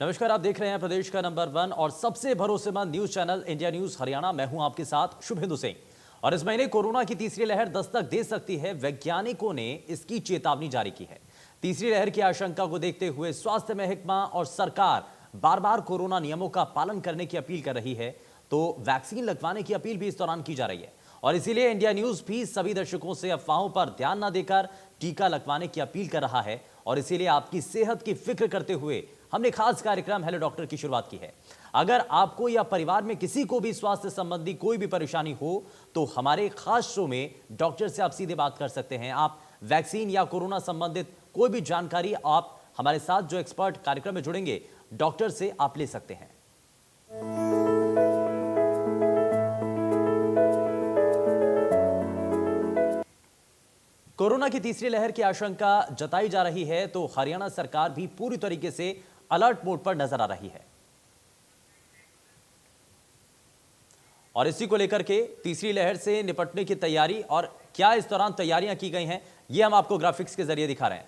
नमस्कार, आप देख रहे हैं प्रदेश का नंबर 1 और सबसे भरोसेमंद news channel India news Haryana. मैं हूं आपके साथ शुभेंदु सिंह। और इस महीने कोरोना की तीसरी लहर दस्तक दे सकती है। वैज्ञानिकों ने इसकी चेतावनी जारी की है। तीसरी लहर की आशंका को देखते हुए स्वास्थ्य महकमा और सरकार बार बार कोरोना नियमों का पालन करने की अपील कर रही है, तो वैक्सीन लगवाने की अपील भी इस दौरान की जा रही है। और इसीलिए इंडिया न्यूज भी सभी दर्शकों से अफवाहों पर ध्यान न देकर टीका लगवाने की अपील कर रहा है। और इसीलिए आपकी सेहत की फिक्र करते हुए हमने खास कार्यक्रम हेलो डॉक्टर की शुरुआत की है। अगर आपको या परिवार में किसी को भी स्वास्थ्य संबंधी कोई भी परेशानी हो तो हमारे खास शो में डॉक्टर से आप सीधे बात कर सकते हैं। आप वैक्सीन या कोरोना संबंधित कोई भी जानकारी आप हमारे साथ जो एक्सपर्ट कार्यक्रम में जुड़ेंगे डॉक्टर से आप ले सकते हैं। कोरोना की तीसरी लहर की आशंका जताई जा रही है, तो हरियाणा सरकार भी पूरी तरीके से अलर्ट मोड पर नजर आ रही है। और इसी को लेकर के तीसरी लहर से निपटने की तैयारी और क्या इस दौरान तैयारियां की गई हैं, ये हम आपको ग्राफिक्स के जरिए दिखा रहे हैं।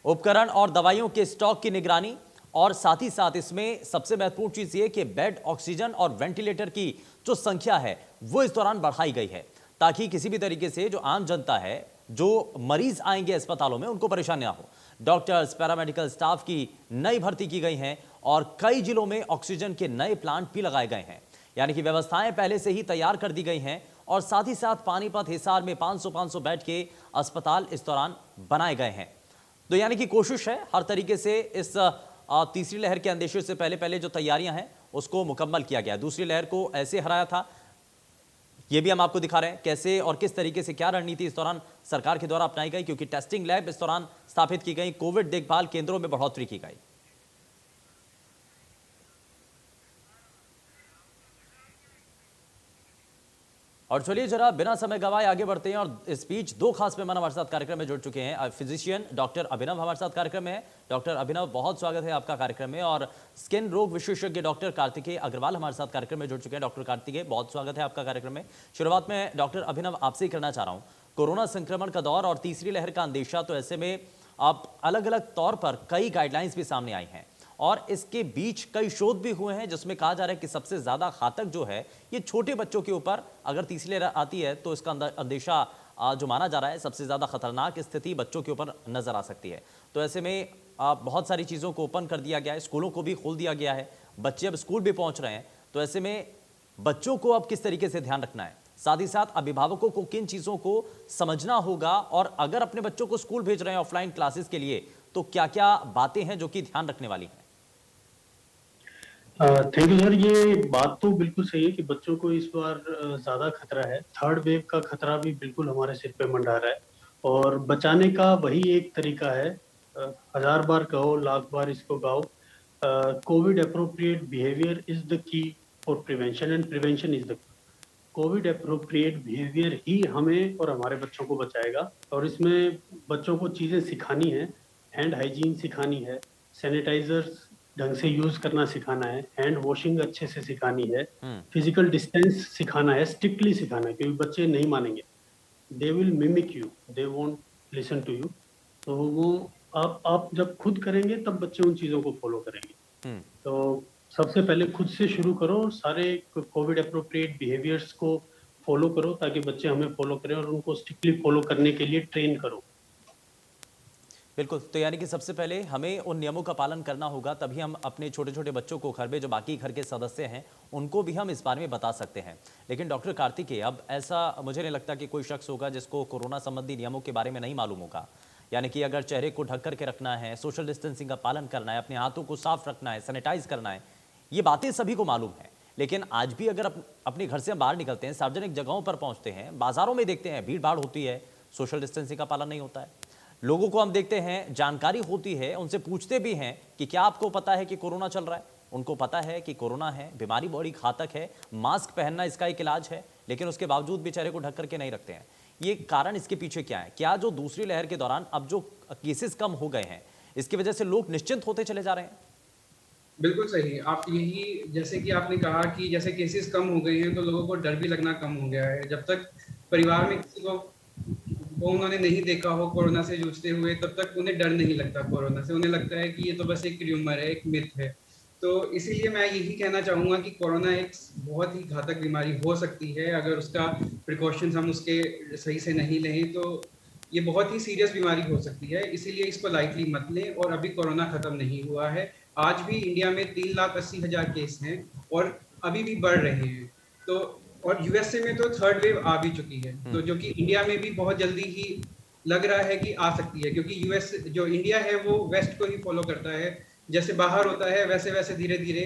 उपकरण और दवाइयों के स्टॉक की निगरानी और साथ ही साथ इसमें सबसे महत्वपूर्ण चीज ये कि बेड, ऑक्सीजन और वेंटिलेटर की जो संख्या है वो इस दौरान बढ़ाई गई है, ताकि किसी भी तरीके से जो आम जनता है, जो मरीज आएंगे अस्पतालों में, उनको परेशानी ना हो। डॉक्टर्स, पैरामेडिकल स्टाफ की नई भर्ती की गई हैं और कई जिलों में ऑक्सीजन के नए प्लांट भी लगाए गए हैं। यानी कि व्यवस्थाएं पहले से ही तैयार कर दी गई हैं। और साथ ही साथ पानीपत, हिसार में 500 बेड के अस्पताल इस दौरान बनाए गए हैं। तो यानी कि कोशिश है हर तरीके से इस तीसरी लहर के अंदेशे से पहले पहले जो तैयारियां हैं उसको मुकम्मल किया गया। दूसरी लहर को ऐसे हराया था, ये भी हम आपको दिखा रहे हैं कैसे और किस तरीके से क्या रणनीति इस दौरान सरकार के द्वारा अपनाई गई, क्योंकि टेस्टिंग लैब इस दौरान स्थापित की गई, कोविड देखभाल केंद्रों में बढ़ोतरी की गई। और चलिए जरा बिना समय गवाए आगे बढ़ते हैं। और इस बीच दो खास मेहमान हमारे साथ कार्यक्रम में जुड़ चुके हैं। फिजिशियन डॉक्टर अभिनव हमारे साथ कार्यक्रम में है। डॉक्टर अभिनव, बहुत स्वागत है आपका कार्यक्रम में। और स्किन रोग विशेषज्ञ डॉक्टर कार्तिकेय अग्रवाल हमारे साथ कार्यक्रम में जुड़ चुके हैं। डॉक्टर कार्तिकेय, बहुत स्वागत है आपका कार्यक्रम में। शुरुआत में डॉक्टर अभिनव आपसे ही करना चाह रहा हूँ, कोरोना संक्रमण का दौर और तीसरी लहर का अंदेशा, तो ऐसे में अब अलग अलग तौर पर कई गाइडलाइंस भी सामने आई हैं और इसके बीच कई शोध भी हुए हैं जिसमें कहा जा रहा है कि सबसे ज्यादा घातक जो है ये छोटे बच्चों के ऊपर अगर तीसरी लहर आती है तो इसका अंदेशा जो माना जा रहा है सबसे ज्यादा खतरनाक स्थिति बच्चों के ऊपर नजर आ सकती है। तो ऐसे में बहुत सारी चीजों को ओपन कर दिया गया है, स्कूलों को भी खोल दिया गया है, बच्चे अब स्कूल भी पहुंच रहे हैं। तो ऐसे में बच्चों को अब किस तरीके से ध्यान रखना है, साथ ही साथ अभिभावकों को किन चीजों को समझना होगा, और अगर अपने बच्चों को स्कूल भेज रहे हैं ऑफलाइन क्लासेस के लिए तो क्या क्या बातें हैं जो कि ध्यान रखने वाली हैं? Thank you sir. ये बात तो बिल्कुल सही है कि बच्चों को इस बार ज्यादा खतरा है। थर्ड वेव का खतरा भी बिल्कुल हमारे सिर पे मंडरा रहा है और बचाने का वही एक तरीका है। हजार बार कहो, लाख बार इसको गाओ। Covid appropriate behaviour is the key for prevention and prevention is the. Covid appropriate behaviour ही हमें और हमारे बच्चों को बचाएगा। और इसमें बच्चों को चीजें सिखानी है, हैंड हाइजीन सिखानी है, सैनिटाइजर ढंग से यूज करना सिखाना है, हैंड वॉशिंग अच्छे से सिखानी है, फिजिकल डिस्टेंस सिखाना है, स्ट्रिक्टली सिखाना है, क्योंकि बच्चे नहीं मानेंगे। They will mimic you, they won't listen to you. तो वो आप जब खुद करेंगे तब बच्चे उन चीजों को फॉलो करेंगे। तो सबसे पहले खुद से शुरू करो, सारे कोविड अप्रोप्रिएट बिहेवियर्स को फॉलो करो ताकि बच्चे हमें फॉलो करें और उनको स्ट्रिक्टली फॉलो करने के लिए ट्रेन करो। बिल्कुल, तो यानी कि सबसे पहले हमें उन नियमों का पालन करना होगा, तभी हम अपने छोटे छोटे बच्चों को, घर में जो बाकी घर के सदस्य हैं उनको भी हम इस बारे में बता सकते हैं। लेकिन डॉक्टर कार्तिकेय, अब ऐसा मुझे नहीं लगता कि कोई शख्स होगा जिसको कोरोना संबंधी नियमों के बारे में नहीं मालूम होगा। यानी कि अगर चेहरे को ढक करके रखना है, सोशल डिस्टेंसिंग का पालन करना है, अपने हाथों को साफ रखना है, सैनिटाइज करना है, ये बातें सभी को मालूम है। लेकिन आज भी अगर अपने घर से हम बाहर निकलते हैं, सार्वजनिक जगहों पर पहुंचते हैं, बाजारों में देखते हैं भीड़ भाड़ होती है, सोशल डिस्टेंसिंग का पालन नहीं होता है। लोगों को हम देखते हैं, जानकारी होती है, उनसे पूछते भी हैं कि क्या आपको पता है कि कोरोना चल रहा है। उनको पता है कि कोरोना है, बीमारी बड़ी घातक है, मास्क पहनना इसका एक इलाज है, लेकिन उसके बावजूद भी चेहरे को ढक करके नहीं रखते हैं। ये कारण इसके पीछे क्या है? क्या जो दूसरी लहर के दौरान अब जो केसेस कम हो गए हैं इसकी वजह से लोग निश्चिंत होते चले जा रहे हैं? बिल्कुल सही। आप यही, जैसे कि आपने कहा कि जैसे केसेस कम हो गए हैं तो लोगों को डर भी लगना कम हो गया है। जब तक परिवार में किसी को उन्होंने नहीं देखा हो कोरोना से जूझते हुए, तब तक उन्हें डर नहीं लगता कोरोना से। उन्हें लगता है कि ये तो बस एक ट्यूमर है, एक मिथ है। तो इसीलिए मैं यही कहना चाहूँगा कि कोरोना एक बहुत ही घातक बीमारी हो सकती है। अगर उसका प्रिकॉशंस हम उसके सही से नहीं लें तो ये बहुत ही सीरियस बीमारी हो सकती है। इसीलिए इसको लाइटली मत लें। और अभी कोरोना खत्म नहीं हुआ है। आज भी इंडिया में 3,80,000 केस हैं और अभी भी बढ़ रहे हैं। तो और यूएसए में तो थर्ड वेव आ भी चुकी है, तो जो कि इंडिया में भी बहुत जल्दी ही लग रहा है कि आ सकती है, क्योंकि यूएस जो इंडिया है वो वेस्ट को ही फॉलो करता है। जैसे बाहर होता है वैसे वैसे धीरे धीरे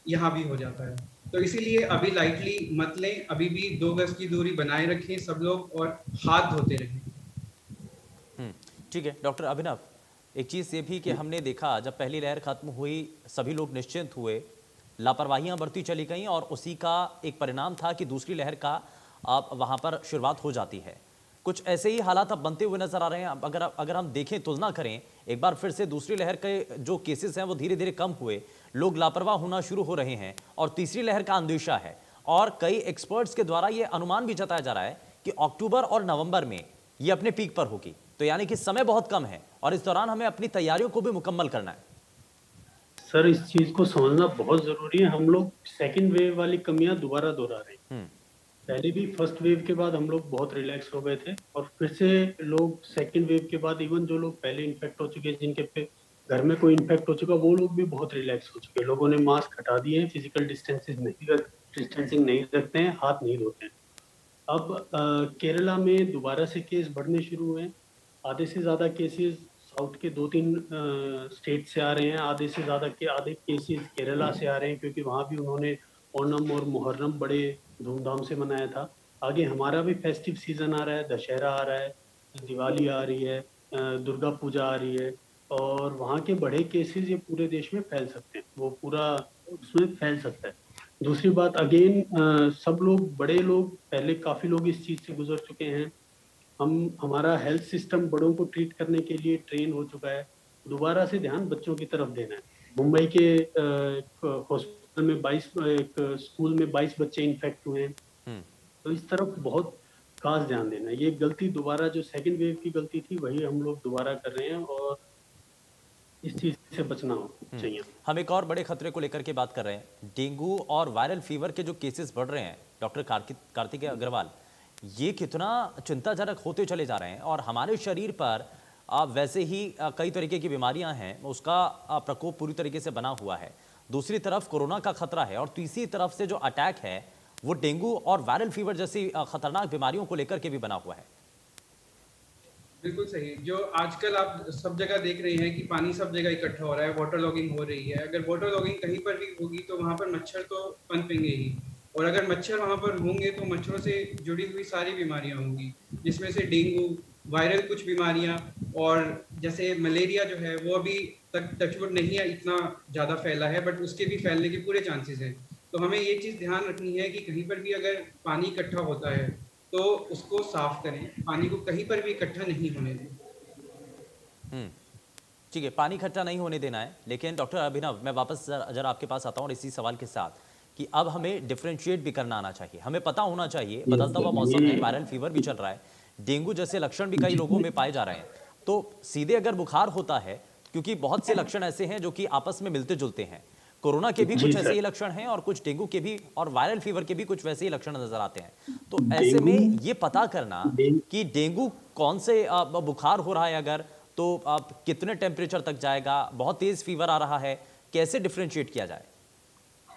यहाँ भी हो जाता है। तो इसीलिए अभी लाइटली मत लें। अभी भी 2 गज की दूरी बनाए रखें सब लोग और हाथ धोते रहें। ठीक है डॉक्टर अभिनव, एक चीज़ ये भी कि हमने देखा जब पहली लहर खत्म हुई सभी लोग निश्चिंत हुए, लापरवाहियां बढ़ती चली गईं और उसी का एक परिणाम था कि दूसरी लहर का अब वहां पर शुरुआत हो जाती है। कुछ ऐसे ही हालात अब बनते हुए नजर आ रहे हैं। अब अगर हम देखें, तुलना करें एक बार फिर से, दूसरी लहर के जो केसेस हैं वो धीरे धीरे कम हुए, लोग लापरवाह होना शुरू हो रहे हैं और तीसरी लहर का अंदेशा है। और कई एक्सपर्ट्स के द्वारा ये अनुमान भी जताया जा रहा है कि अक्टूबर और नवंबर में ये अपने पीक पर होगी। तो यानी कि समय बहुत कम है और इस दौरान हमें अपनी तैयारियों को भी मुकम्मल करना है। सर, इस चीज को समझना बहुत जरूरी है। हम लोग सेकंड वेव वाली कमियां दोबारा दोहरा रहे हैं। पहले भी फर्स्ट वेव के बाद हम लोग बहुत रिलैक्स हो गए थे और फिर से लोग सेकंड वेव के बाद, इवन जो लोग पहले इन्फेक्ट हो चुके, जिनके पे घर में कोई इन्फेक्ट हो चुका, वो लोग भी बहुत रिलैक्स हो चुके। लोगों ने मास्क हटा दिए हैं, फिजिकल डिस्टेंसिंग नहीं रखते हैं, हाथ नहीं धोते हैं। अब केरला में दोबारा से केस बढ़ने शुरू हुए हैं। आधे से ज्यादा केसेस साउथ के 2-3 स्टेट से आ रहे हैं। आधे केसेस केरला से आ रहे हैं, क्योंकि वहां भी उन्होंने ओणम और मुहर्रम बड़े धूमधाम से मनाया था। आगे हमारा भी फेस्टिव सीजन आ रहा है, दशहरा आ रहा है, दिवाली आ रही है, दुर्गा पूजा आ रही है, और वहाँ के बड़े केसेस ये पूरे देश में फैल सकते हैं, वो पूरा उसमें फैल सकता है। दूसरी बात, अगेन सब लोग, बड़े लोग, पहले काफी लोग इस चीज से गुजर चुके हैं। हमारा हेल्थ सिस्टम बड़ों को ट्रीट करने के लिए ट्रेन हो चुका है। दोबारा से ध्यान बच्चों की तरफ देना है। मुंबई के हॉस्पिटल में 22, एक स्कूल में 22 बच्चे इन्फेक्ट हुए हैं। तो इस तरफ बहुत खास ध्यान देना है। ये गलती दोबारा, जो सेकंड वेव की गलती थी, वही हम लोग दोबारा कर रहे हैं और इस चीज से बचना चाहिए। हम एक और बड़े खतरे को लेकर के बात कर रहे हैं। डेंगू और वायरल फीवर के जो केसेस बढ़ रहे हैं, डॉक्टर कार्तिकेय अग्रवाल, ये कितना चिंताजनक होते चले जा रहे हैं और हमारे शरीर पर वैसे ही कई तरीके की बीमारियां हैं, उसका प्रकोप पूरी तरीके से बना हुआ है। दूसरी तरफ कोरोना का खतरा है और तीसरी तरफ से जो अटैक है वो डेंगू और वायरल फीवर जैसी खतरनाक बीमारियों को लेकर के भी बना हुआ है। बिल्कुल सही। जो आजकल आप सब जगह देख रहे हैं कि पानी सब जगह इकट्ठा हो रहा है, वाटर लॉगिंग हो रही है। अगर वाटर लॉगिंग कहीं पर भी होगी तो वहाँ पर मच्छर तो पनपेंगे ही, और अगर मच्छर वहाँ पर होंगे तो मच्छरों से जुड़ी हुई सारी बीमारियाँ होंगी, जिसमें से डेंगू, वायरल कुछ बीमारियाँ, और जैसे मलेरिया जो है वो अभी तक टचवुड नहीं है इतना ज़्यादा फैला है, बट उसके भी फैलने के पूरे चांसेस हैं। तो हमें ये चीज़ ध्यान रखनी है कि कहीं पर भी अगर पानी इकट्ठा होता है तो उसको साफ करें, पानी को कहीं पर भी इकट्ठा नहीं होने दें। ठीक है, पानी इकट्ठा नहीं होने देना है। लेकिन डॉक्टर अभिनव, मैं वापस जरा आपके पास आता हूँ और इसी सवाल के साथ कि अब हमें डिफरेंशिएट भी करना आना चाहिए। हमें पता होना चाहिए, बदलता हुआ मौसम है, वायरल फीवर भी चल रहा है, डेंगू जैसे लक्षण भी कई लोगों में पाए जा रहे हैं। तो सीधे अगर बुखार होता है, क्योंकि बहुत से लक्षण ऐसे हैं जो कि आपस में मिलते जुलते हैं, कोरोना के भी कुछ ऐसे ही लक्षण हैं और कुछ डेंगू के भी और वायरल फीवर के भी कुछ वैसे ही लक्षण नजर आते हैं। तो ऐसे में ये पता करना कि डेंगू कौन से बुखार हो रहा है, अगर तो कितने टेम्परेचर तक जाएगा, बहुत तेज फीवर आ रहा है, कैसे डिफरेंशिएट किया जाए?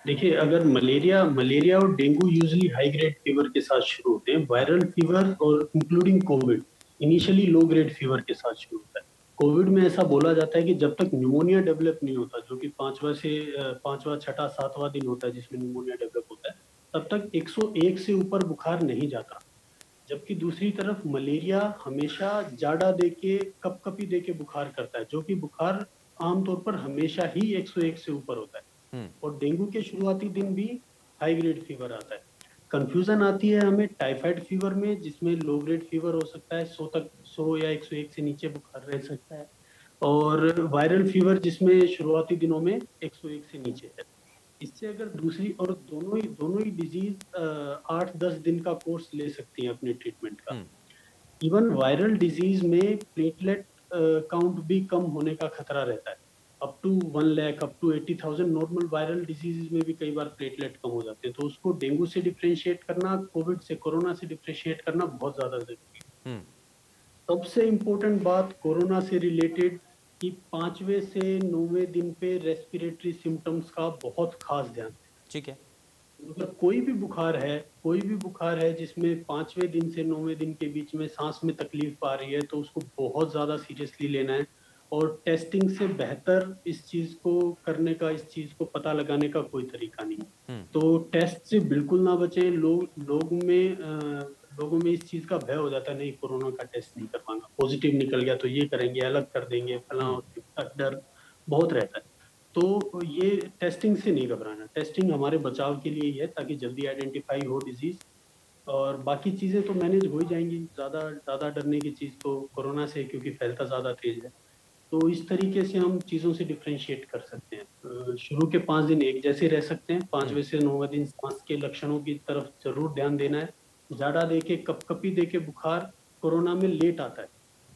देखिए, अगर मलेरिया और dengue usually high grade fever के साथ शुरू होते हैं। वायरल फीवर और including Covid initially low grade fever के साथ शुरू होता है। कोविड में ऐसा बोला जाता है कि जब तक न्यूमोनिया डेवलप नहीं होता, जो कि पांचवा छठा सातवां दिन होता है जिसमें न्यूमोनिया डेवलप होता है, तब तक 101 से ऊपर बुखार नहीं जाता। जबकि दूसरी तरफ मलेरिया हमेशा जाड़ा देके, कपकपी देके बुखार करता है, जो कि बुखार आमतौर पर हमेशा ही 101 से ऊपर होता है। और डेंगू के शुरुआती दिन भी हाई ग्रेड फीवर आता है। कंफ्यूजन आती है हमें टाइफाइड फीवर में, जिसमें लो ग्रेड फीवर हो सकता है, 100 या 101 से नीचे बुखार रह सकता है, और वायरल फीवर जिसमें शुरुआती दिनों में 101 से नीचे है। इससे अगर दूसरी और दोनों ही डिजीज 8-10 दिन का कोर्स ले सकती है अपने ट्रीटमेंट का। इवन वायरल डिजीज में प्लेटलेट काउंट भी कम होने का खतरा रहता है। Up to 1 lakh, up to 80,000 normal viral disease में भी कई बार प्लेटलेट कम हो जाते हैं। तो उसको डेंगू से डिफरेंशिएट करना, कोविड से, कोरोना से डिफरेंशिएट करना बहुत ज्यादा जरूरी है। हम्म। सबसे इम्पोर्टेंट बात कोरोना से रिलेटेड कि 5वें से 9वें दिन पे रेस्पिरेटरी सिम्टम्स का बहुत खास ध्यान दें। ठीक है। मतलब कोई भी बुखार है जिसमें 5वें दिन से 9वें दिन के बीच में सांस में तकलीफ आ रही है, तो उसको बहुत ज्यादा सीरियसली लेना है। और टेस्टिंग से बेहतर इस चीज को करने का, इस चीज को पता लगाने का कोई तरीका नहीं। तो टेस्ट से बिल्कुल ना बचें। लोगों में इस चीज का भय हो जाता है, नहीं कोरोना का टेस्ट नहीं करवाना, पॉजिटिव निकल गया तो ये करेंगे, अलग कर देंगे, फलां और डर बहुत रहता है। तो ये टेस्टिंग से नहीं घबराना, टेस्टिंग हमारे बचाव के लिए ही है ताकि जल्दी आइडेंटिफाई हो डिजीज, और बाकी चीजें तो मैनेज हो ही जाएंगी। ज्यादा ज्यादा डरने की चीज तो कोरोना से, क्योंकि फैलता ज्यादा तेज है। तो इस तरीके से हम चीजों से डिफरेंशिएट कर सकते हैं। शुरू के 5 दिन एक जैसे रह सकते हैं, 5वें से 9वें दिन सांस के लक्षणों की तरफ जरूर ध्यान देना है। जाड़ा देके, कपकपी देके बुखार कोरोना में लेट आता है।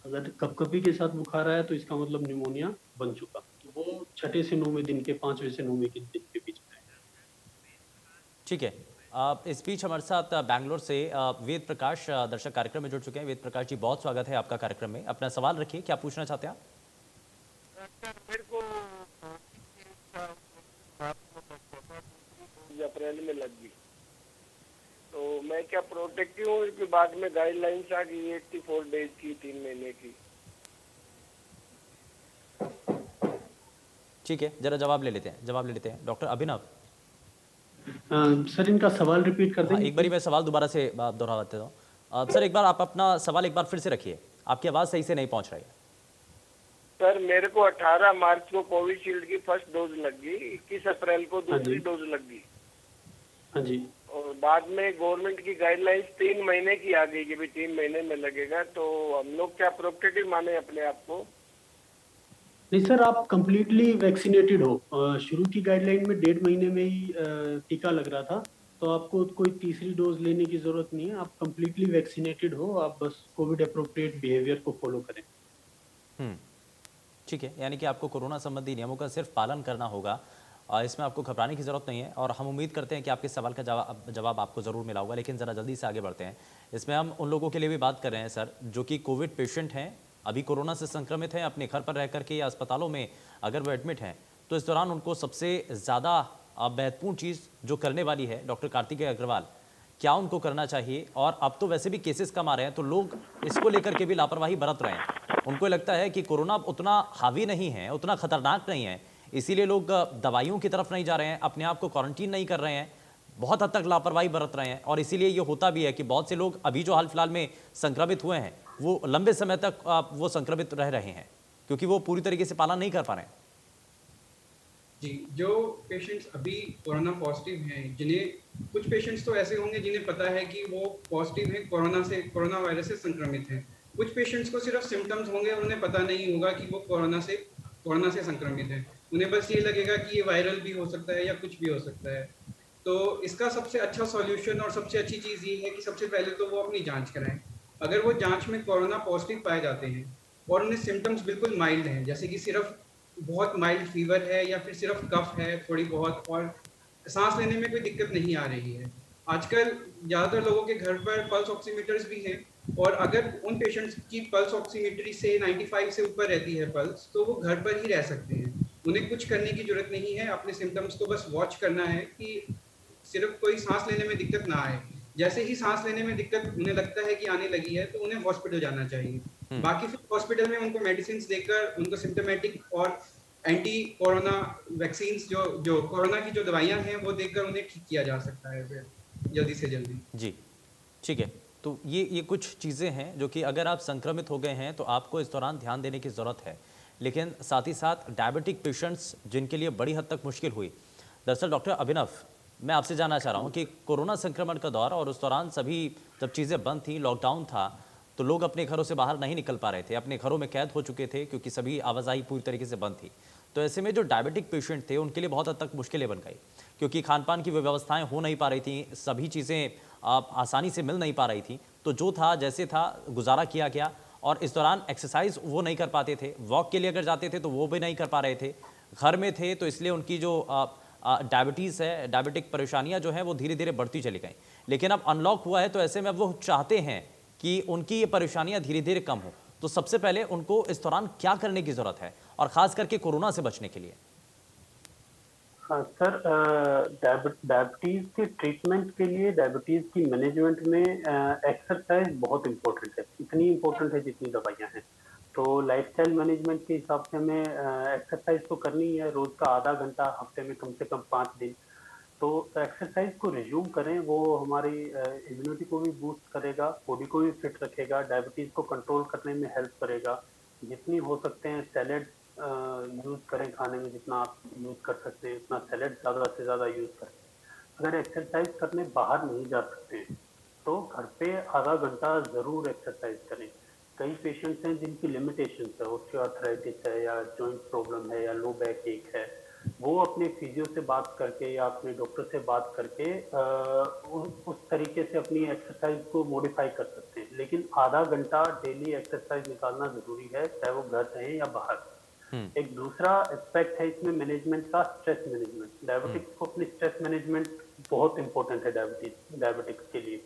अगर कपकपी के साथ बुखार आया तो इसका मतलब निमोनिया बन चुका। तो वो 6 से 9वें दिन के, 5वें से 9वें के दिन के बीच में। ठीक है। इस बीच हमारे साथ बैंगलोर से वेद प्रकाश दर्शक कार्यक्रम में जुड़ चुके हैं। वेद प्रकाश जी, बहुत स्वागत है आपका कार्यक्रम में। अपना सवाल रखिए, क्या पूछना चाहते हैं आप? मेरे को अप्रैल में लग गई, तो मैं क्या प्रोटेक्टिव हूँ? इसके बाद में गाइडलाइंस आ गई 84 डेज की, 3 महीने की। ठीक है, जरा जवाब ले लेते हैं डॉक्टर अभिनव। सर इनका सवाल रिपीट कर देंगे? एक बार मैं सवाल दोबारा से दोहरा देता हूँ। सर एक बार आप अपना सवाल एक बार फिर से रखिए, आपकी आवाज़ सही से नहीं पहुँच रही है। सर मेरे को 18 मार्च को कोविशील्ड की फर्स्ट डोज लग गई, 21 अप्रैल को दूसरी डोज लग गई। हाँ जी। और बाद में गवर्नमेंट की गाइडलाइंस 3 महीने की आ गई कि भाई 3 महीने में लगेगा। तो हम लोग क्या प्रोटेक्टिव माने अपने आप को? नहीं सर, आप कंप्लीटली वैक्सीनेटेड हो। शुरू की गाइडलाइन में 1.5 महीने में ही टीका लग रहा था, तो आपको कोई तीसरी डोज लेने की जरूरत नहीं है। आप कंप्लीटली वैक्सीनेटेड हो, आप बस कोविड अप्रोप्रिएट बिहेवियर को फॉलो करें। ठीक है, यानी कि आपको कोरोना संबंधी नियमों का सिर्फ पालन करना होगा, इसमें आपको घबराने की ज़रूरत नहीं है। और हम उम्मीद करते हैं कि आपके सवाल का जवाब आपको ज़रूर मिला होगा। लेकिन ज़रा जल्दी से आगे बढ़ते हैं। इसमें हम उन लोगों के लिए भी बात कर रहे हैं सर, जो कि कोविड पेशेंट हैं, अभी कोरोना से संक्रमित हैं, अपने घर पर रह करके या अस्पतालों में अगर वो एडमिट हैं, तो इस दौरान उनको सबसे ज़्यादा महत्वपूर्ण चीज़ जो करने वाली है, डॉक्टर कार्तिकेय अग्रवाल, क्या उनको करना चाहिए? और अब तो वैसे भी केसेस कम आ रहे हैं, तो लोग इसको लेकर के भी लापरवाही बरत रहे हैं। उनको लगता है कि कोरोना उतना हावी नहीं है, उतना खतरनाक नहीं है, इसीलिए लोग दवाइयों की तरफ नहीं जा रहे हैं, अपने आप को क्वारंटीन नहीं कर रहे हैं, बहुत हद तक लापरवाही बरत रहे हैं। और इसीलिए ये होता भी है कि बहुत से लोग अभी जो हाल फिलहाल में संक्रमित हुए हैं, वो लंबे समय तक वो संक्रमित रह रहे हैं, क्योंकि वो पूरी तरीके से पालन नहीं कर पा रहे हैं। जी, जो पेशेंट्स अभी कोरोना पॉजिटिव हैं, जिन्हें कुछ पेशेंट्स तो ऐसे होंगे जिन्हें पता है कि वो पॉजिटिव हैं, कोरोना वायरस से संक्रमित हैं। कुछ पेशेंट्स को सिर्फ सिम्टम्स होंगे और उन्हें पता नहीं होगा कि वो कोरोना से संक्रमित हैं। उन्हें बस ये लगेगा कि ये वायरल भी हो सकता है या कुछ भी हो सकता है। तो इसका सबसे अच्छा सॉल्यूशन और सबसे अच्छी चीज़ ये है कि सबसे पहले तो वो अपनी जांच कराएं। अगर वो जांच में कोरोना पॉजिटिव पाए जाते हैं और उन्हें सिम्टम्स बिल्कुल माइल्ड हैं, जैसे कि सिर्फ बहुत माइल्ड फीवर है या फिर सिर्फ कफ है थोड़ी बहुत, और सांस लेने में कोई दिक्कत नहीं आ रही है। आजकल ज़्यादातर लोगों के घर पर पल्स ऑक्सीमीटर्स भी हैं, और अगर उन पेशेंट्स की पल्स ऑक्सीमीटरी से 95 से ऊपर रहती है पल्स, तो वो घर पर ही रह सकते हैं। उन्हें कुछ करने की जरूरत नहीं है, अपने सिम्टम्स को बस वॉच करना है कि सिर्फ कोई सांस लेने में दिक्कत ना आए। जैसे ही सांस लेने में दिक्कत उन्हें लगता है कि आने लगी है, तो उन्हें हॉस्पिटल जाना चाहिए। बाकी फिर हॉस्पिटल में उनको मेडिसिन देकर उनको सिम्टोमेटिक और एंटी कोरोना वैक्सीन जो कोरोना की जो दवाइयां हैं वो देकर उन्हें ठीक किया जा सकता है फिर जल्दी से जल्दी। जी ठीक है, तो ये कुछ चीज़ें हैं जो कि अगर आप संक्रमित हो गए हैं तो आपको इस दौरान ध्यान देने की ज़रूरत है। लेकिन साथ ही साथ डायबिटिक पेशेंट्स जिनके लिए बड़ी हद तक मुश्किल हुई। दरअसल डॉक्टर अभिनव, मैं आपसे जानना चाह रहा हूँ कि कोरोना संक्रमण का दौर और उस दौरान सभी जब चीज़ें बंद थी, लॉकडाउन था, तो लोग अपने घरों से बाहर नहीं निकल पा रहे थे, अपने घरों में कैद हो चुके थे क्योंकि सभी आवाजाही पूरी तरीके से बंद थी। तो ऐसे में जो डायबिटिक पेशेंट थे उनके लिए बहुत हद तक मुश्किलें बन गई, क्योंकि खान पान की व्यवस्थाएं हो नहीं पा रही थी, सभी चीज़ें आसानी से मिल नहीं पा रही थी। तो जो था जैसे था गुजारा किया गया, और इस दौरान एक्सरसाइज वो नहीं कर पाते थे, वॉक के लिए अगर जाते थे तो वो भी नहीं कर पा रहे थे, घर में थे, तो इसलिए उनकी जो डायबिटीज़ है, डायबिटिक परेशानियां जो हैं वो धीरे धीरे बढ़ती चली गई। लेकिन अब अनलॉक हुआ है, तो ऐसे में अब वो चाहते हैं कि उनकी ये परेशानियां धीरे धीरे कम हो। तो सबसे पहले उनको इस दौरान क्या करने की जरूरत है, और खास करके कोरोना से बचने के लिए? हाँ सर, डायबिटीज के ट्रीटमेंट के लिए, डायबिटीज की मैनेजमेंट में एक्सरसाइज बहुत इम्पोर्टेंट है, इतनी इम्पोर्टेंट है जितनी दवाइयाँ हैं। तो लाइफस्टाइल मैनेजमेंट के हिसाब से हमें एक्सरसाइज तो करनी ही है, रोज का आधा घंटा, हफ्ते में कम से कम 5 दिन। तो एक्सरसाइज को रिज्यूम करें, वो हमारी इम्यूनिटी को भी बूस्ट करेगा, बॉडी को भी फिट रखेगा, डायबिटीज को कंट्रोल करने में हेल्प करेगा। जितनी हो सकते हैं सैलेड यूज करें खाने में, जितना आप यूज कर सकते हैं उतना सैलेड ज़्यादा से ज़्यादा यूज करें। अगर एक्सरसाइज करने बाहर नहीं जा सकते हैं तो घर पे आधा घंटा ज़रूर एक्सरसाइज करें। कई पेशेंट्स हैं जिनकी लिमिटेशन है, ऑस्टियोआर्थराइटिस है या जॉइंट प्रॉब्लम है या लो बैक एक है, वो अपने फिजियो से बात करके या अपने डॉक्टर से बात करके उस तरीके से अपनी एक्सरसाइज को मॉडिफाई कर सकते हैं। लेकिन आधा घंटा डेली एक्सरसाइज निकालना जरूरी है, चाहे वो घर रहे या बाहर। एक दूसरा एस्पेक्ट है इसमें मैनेजमेंट का, स्ट्रेस मैनेजमेंट। डायबिटिक्स को अपनी स्ट्रेस मैनेजमेंट बहुत इंपॉर्टेंट है डायबिटिक्स के लिए।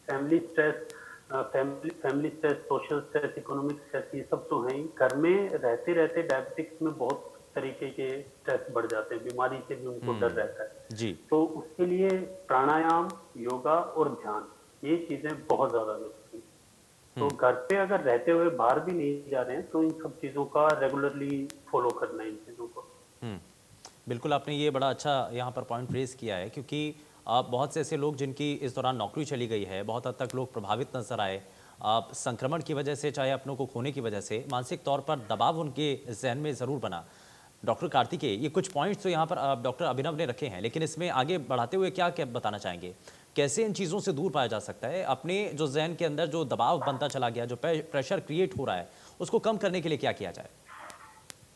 Family stress, family stress, social stress, economic stress, ये सब तो हैं ही। घर में रहते रहते डायबिटिक्स में बहुत तरीके के स्ट्रेस बढ़ जाते हैं, बीमारी से भी उनको डर रहता है जी। तो उसके लिए प्राणायाम, योगा और ध्यान, ये चीजें बहुत ज्यादा जरूरी हैं। तो घर पे अगर रहते हुए बाहर भी नहीं जा रहे हैं तो इन सब चीजों का रेगुलरली फॉलो करना है, इन चीजों को। बिल्कुल, आपने ये बड़ा अच्छा यहाँ पर पॉइंट रेज किया है, क्योंकि बहुत से ऐसे लोग जिनकी इस दौरान नौकरी चली गई है, बहुत हद तक लोग प्रभावित नजर आए संक्रमण की वजह से, चाहे अपनों को खोने की वजह से, मानसिक तौर पर दबाव उनके जहन में ज़रूर बना। डॉक्टर कार्तिकेय, ये कुछ पॉइंट्स तो यहाँ पर डॉक्टर अभिनव ने रखे हैं, लेकिन इसमें आगे बढ़ाते हुए क्या क्या बताना चाहेंगे? कैसे इन चीज़ों से दूर पाया जा सकता है? अपने जो जहन के अंदर जो दबाव बनता चला गया, जो प्रेशर क्रिएट हो रहा है, उसको कम करने के लिए क्या किया जाए?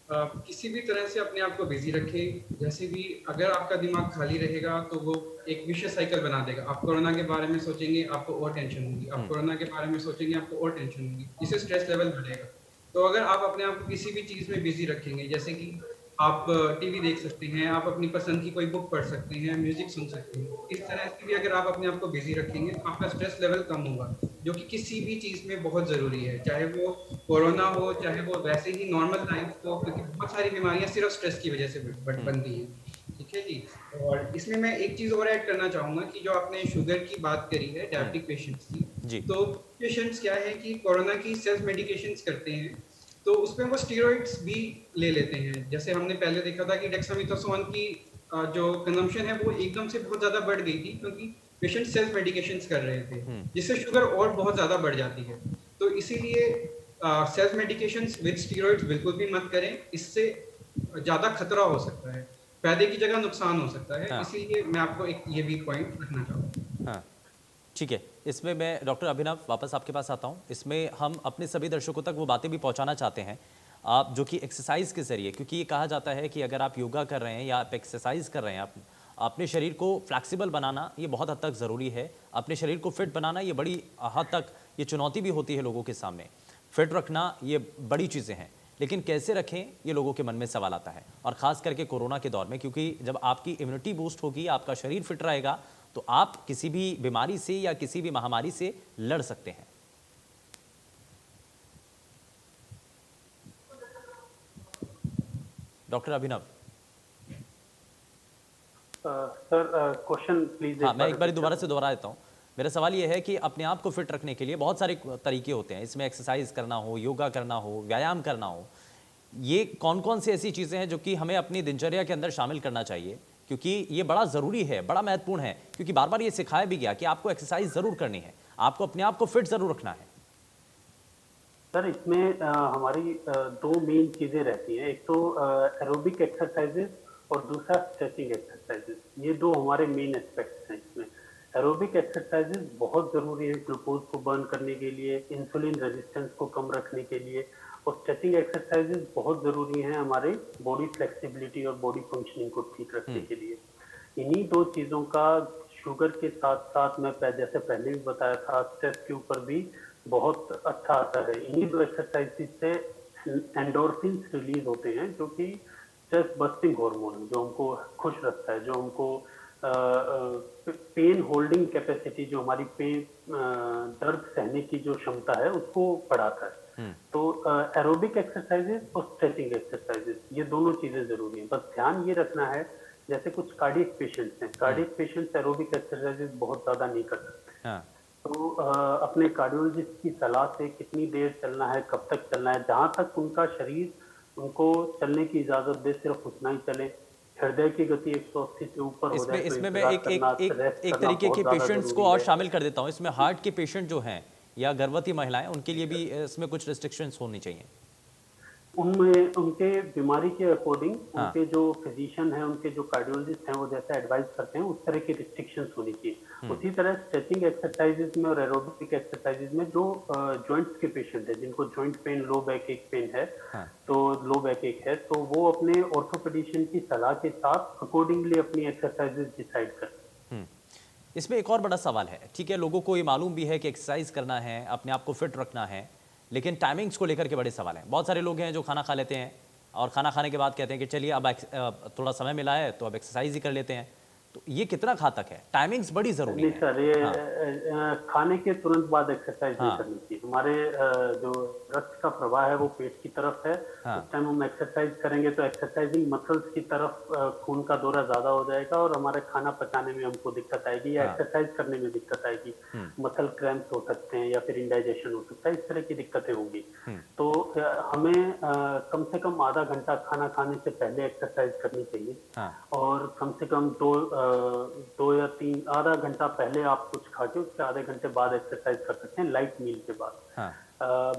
किसी भी तरह से अपने आप को बिजी रखें। जैसे भी अगर आपका दिमाग खाली रहेगा तो वो एक विशेष साइकिल बना देगा। आप कोरोना के बारे में सोचेंगे, आपको और टेंशन होगी। आप कोरोना के बारे में सोचेंगे, आपको और टेंशन होगी। इससे स्ट्रेस लेवल बढ़ेगा। तो अगर आप अपने आप को किसी भी चीज़ में बिजी रखेंगे, जैसे कि आप टीवी देख सकते हैं, आप अपनी पसंद की कोई बुक पढ़ सकते हैं, म्यूजिक सुन सकते हैं। इस तरह से भी अगर आप अपने आप को बिजी रखेंगे तो आपका स्ट्रेस लेवल कम होगा, जो कि किसी भी चीज़ में बहुत ज़रूरी है, चाहे वो कोरोना हो, चाहे वो वैसे ही नॉर्मल लाइफ हो, क्योंकि बहुत सारी बीमारियां सिर्फ स्ट्रेस की वजह से बनती हैं। ठीक है जी। और इसमें मैं एक चीज़ और ऐड करना चाहूँगा कि जो आपने शुगर की बात करी है डायबिटिक पेशेंट्स की, तो पेशेंट्स क्या है कि कोरोना की सेल्फ मेडिकेशंस करते हैं, तो उसमें वो स्टीरॉइड्स भी ले लेते हैं। जैसे हमने पहले देखा था कि डेक्सामेथासोन की जो कंजम्पशन है वो एकदम से बहुत ज़्यादा बढ़ गई थी, क्योंकि पेशेंट सेल्फ मेडिकेशंस कर रहे थे, जिससे शुगर और बहुत ज़्यादा बढ़ जाती है। तो इसीलिए सेल्फ मेडिकेशंस विद स्टीरॉइड्स बिल्कुल भी मत करें, इससे ज़्यादा खतरा हो सकता है, फायदे की जगह नुकसान हो सकता है। इसीलिए मैं आपको एक ये भी पॉइंट रखना चाहूँगा। हाँ, ठीक है। इसमें मैं डॉक्टर अभिनव वापस आपके पास आता हूँ। इसमें हम अपने सभी दर्शकों तक वो बातें भी पहुँचाना चाहते हैं आप, जो कि एक्सरसाइज के जरिए, क्योंकि ये कहा जाता है कि अगर आप योगा कर रहे हैं या आप एक्सरसाइज कर रहे हैं, आप अपने शरीर को फ्लैक्सिबल बनाना ये बहुत हद तक ज़रूरी है। अपने शरीर को फिट बनाना ये बड़ी हद तक ये चुनौती भी होती है लोगों के सामने। फिट रखना ये बड़ी चीज़ें हैं, लेकिन कैसे रखें ये लोगों के मन में सवाल आता है, और ख़ास करके कोरोना के दौर में, क्योंकि जब आपकी इम्यूनिटी बूस्ट होगी, आपका शरीर फिट रहेगा, तो आप किसी भी बीमारी से या किसी भी महामारी से लड़ सकते हैं। Doctor Abhinav. Sir question please. हाँ, मैं एक बार दोबारा देता हूँ। मेरा सवाल ये है कि अपने आप को फिट रखने के लिए बहुत सारे तरीके होते हैं, इसमें एक्सरसाइज करना हो, योगा करना हो, व्यायाम करना हो, ये कौन कौन सी ऐसी चीज़ें हैं जो कि हमें अपनी दिनचर्या के अंदर शामिल करना चाहिए, क्योंकि ये बड़ा ज़रूरी है, बड़ा महत्वपूर्ण है, क्योंकि बार बार ये सिखाया भी गया कि आपको एक्सरसाइज ज़रूर करनी है, आपको अपने आप को फिट ज़रूर रखना है। सर इसमें हमारी दो मेन चीज़ें रहती हैं, एक तो एरोबिक एक्सरसाइजेज और दूसरा स्ट्रेचिंग एक्सरसाइजेज। ये दो हमारे मेन एस्पेक्ट्स हैं इसमें। एरोबिक एक्सरसाइजेज बहुत ज़रूरी है ग्लूकोज को बर्न करने के लिए, इंसुलिन रेजिस्टेंस को कम रखने के लिए, और स्ट्रेचिंग एक्सरसाइजेज बहुत ज़रूरी हैं हमारे बॉडी फ्लेक्सिबिलिटी और बॉडी फंक्शनिंग को ठीक रखने के लिए। इन्हीं दो चीज़ों का शुगर के साथ साथ, मैं जैसे पहले भी बताया था, स्ट्रेस के ऊपर भी बहुत अच्छा असर है। इन्हीं दो एक्सरसाइज से एंडोर्फिन रिलीज होते हैं, जो कि स्ट्रेस बस्टिंग हार्मोन जो हमको खुश रखता है, जो हमको पेन होल्डिंग कैपेसिटी, जो हमारी दर्द सहने की जो क्षमता है उसको बढ़ाता है। तो एरोबिक एक्सरसाइजेस और स्ट्रेचिंग एक्सरसाइजेस ये दोनों चीजें जरूरी हैं। बस ध्यान ये रखना है, जैसे कुछ कार्डियक पेशेंट्स हैं, कार्डियक पेशेंट्स एरोबिक एक्सरसाइजेस बहुत ज्यादा नहीं कर सकते। हाँ। तो अपने कार्डियोलॉजिस्ट की सलाह से कितनी देर चलना है, कब तक चलना है, जहां तक उनका शरीर उनको चलने की इजाजत दे सिर्फ उतना ही चले। हृदय की गति 180 से ऊपर हो जाए तो इसमें मैं इंतजार एक करना, एक एक रेस्ट एक करना तरीके बहुत के ज्यादा पेशेंट्स को जरूरी और है। शामिल कर देता हूँ इसमें, हार्ट के पेशेंट जो हैं या गर्भवती महिलाएं, उनके लिए भी इसमें कुछ रिस्ट्रिक्शंस होनी चाहिए। उनमें उनके बीमारी के अकॉर्डिंग हाँ। उनके जो फिजिशियन है, उनके जो कार्डियोलॉजिस्ट हैं, वो जैसा एडवाइस करते हैं उस तरह की रिस्ट्रिक्शंस होनी चाहिए। उसी तरह स्ट्रेचिंग एक्सरसाइजेज में और एरोबिक एक्सरसाइजेज में जो जॉइंट्स के पेशेंट है, जिनको जॉइंट पेन, लो बैक एक पेन है, हाँ। तो लो बैक एक है, तो वो अपने ऑर्थोपेडिशियन की सलाह के साथ अकॉर्डिंगली अपनी एक्सरसाइजेज डिसाइड करें। इसमें एक और बड़ा सवाल है, ठीक है, लोगों को ये मालूम भी है कि एक्सरसाइज करना है, अपने आप को फिट रखना है, लेकिन टाइमिंग्स को लेकर के बड़े सवाल हैं। बहुत सारे लोग हैं जो खाना खा लेते हैं और खाना खाने के बाद कहते हैं कि चलिए अब थोड़ा समय मिला है तो अब एक्सरसाइज ही कर लेते हैं। तो ये कितना घातक है? टाइमिंग्स बड़ी जरूरी नहीं है। सर, ये खाने के तुरंत बाद एक्सरसाइज नहीं हाँ। करनी चाहिए। हमारे जो रक्त का प्रवाह है वो पेट की तरफ है। हाँ। उस टाइम हम एक्सरसाइज करेंगे तो एक्सरसाइजिंग मसल्स की तरफ खून का दौरा ज्यादा हो जाएगा और हमारे खाना पचाने में हमको दिक्कत आएगी या हाँ। एक्सरसाइज करने में दिक्कत आएगी। मसल क्रैम्प्स हो सकते हैं या फिर इंडाइजेशन हो सकता है, इस तरह की दिक्कतें होंगी। तो हमें कम से कम आधा घंटा खाना खाने से पहले एक्सरसाइज करनी चाहिए। हाँ। और कम से कम दो या तीन, आधा घंटा पहले आप कुछ खा के उसके आधे घंटे बाद एक्सरसाइज कर सकते हैं, लाइट मील के बाद। हाँ।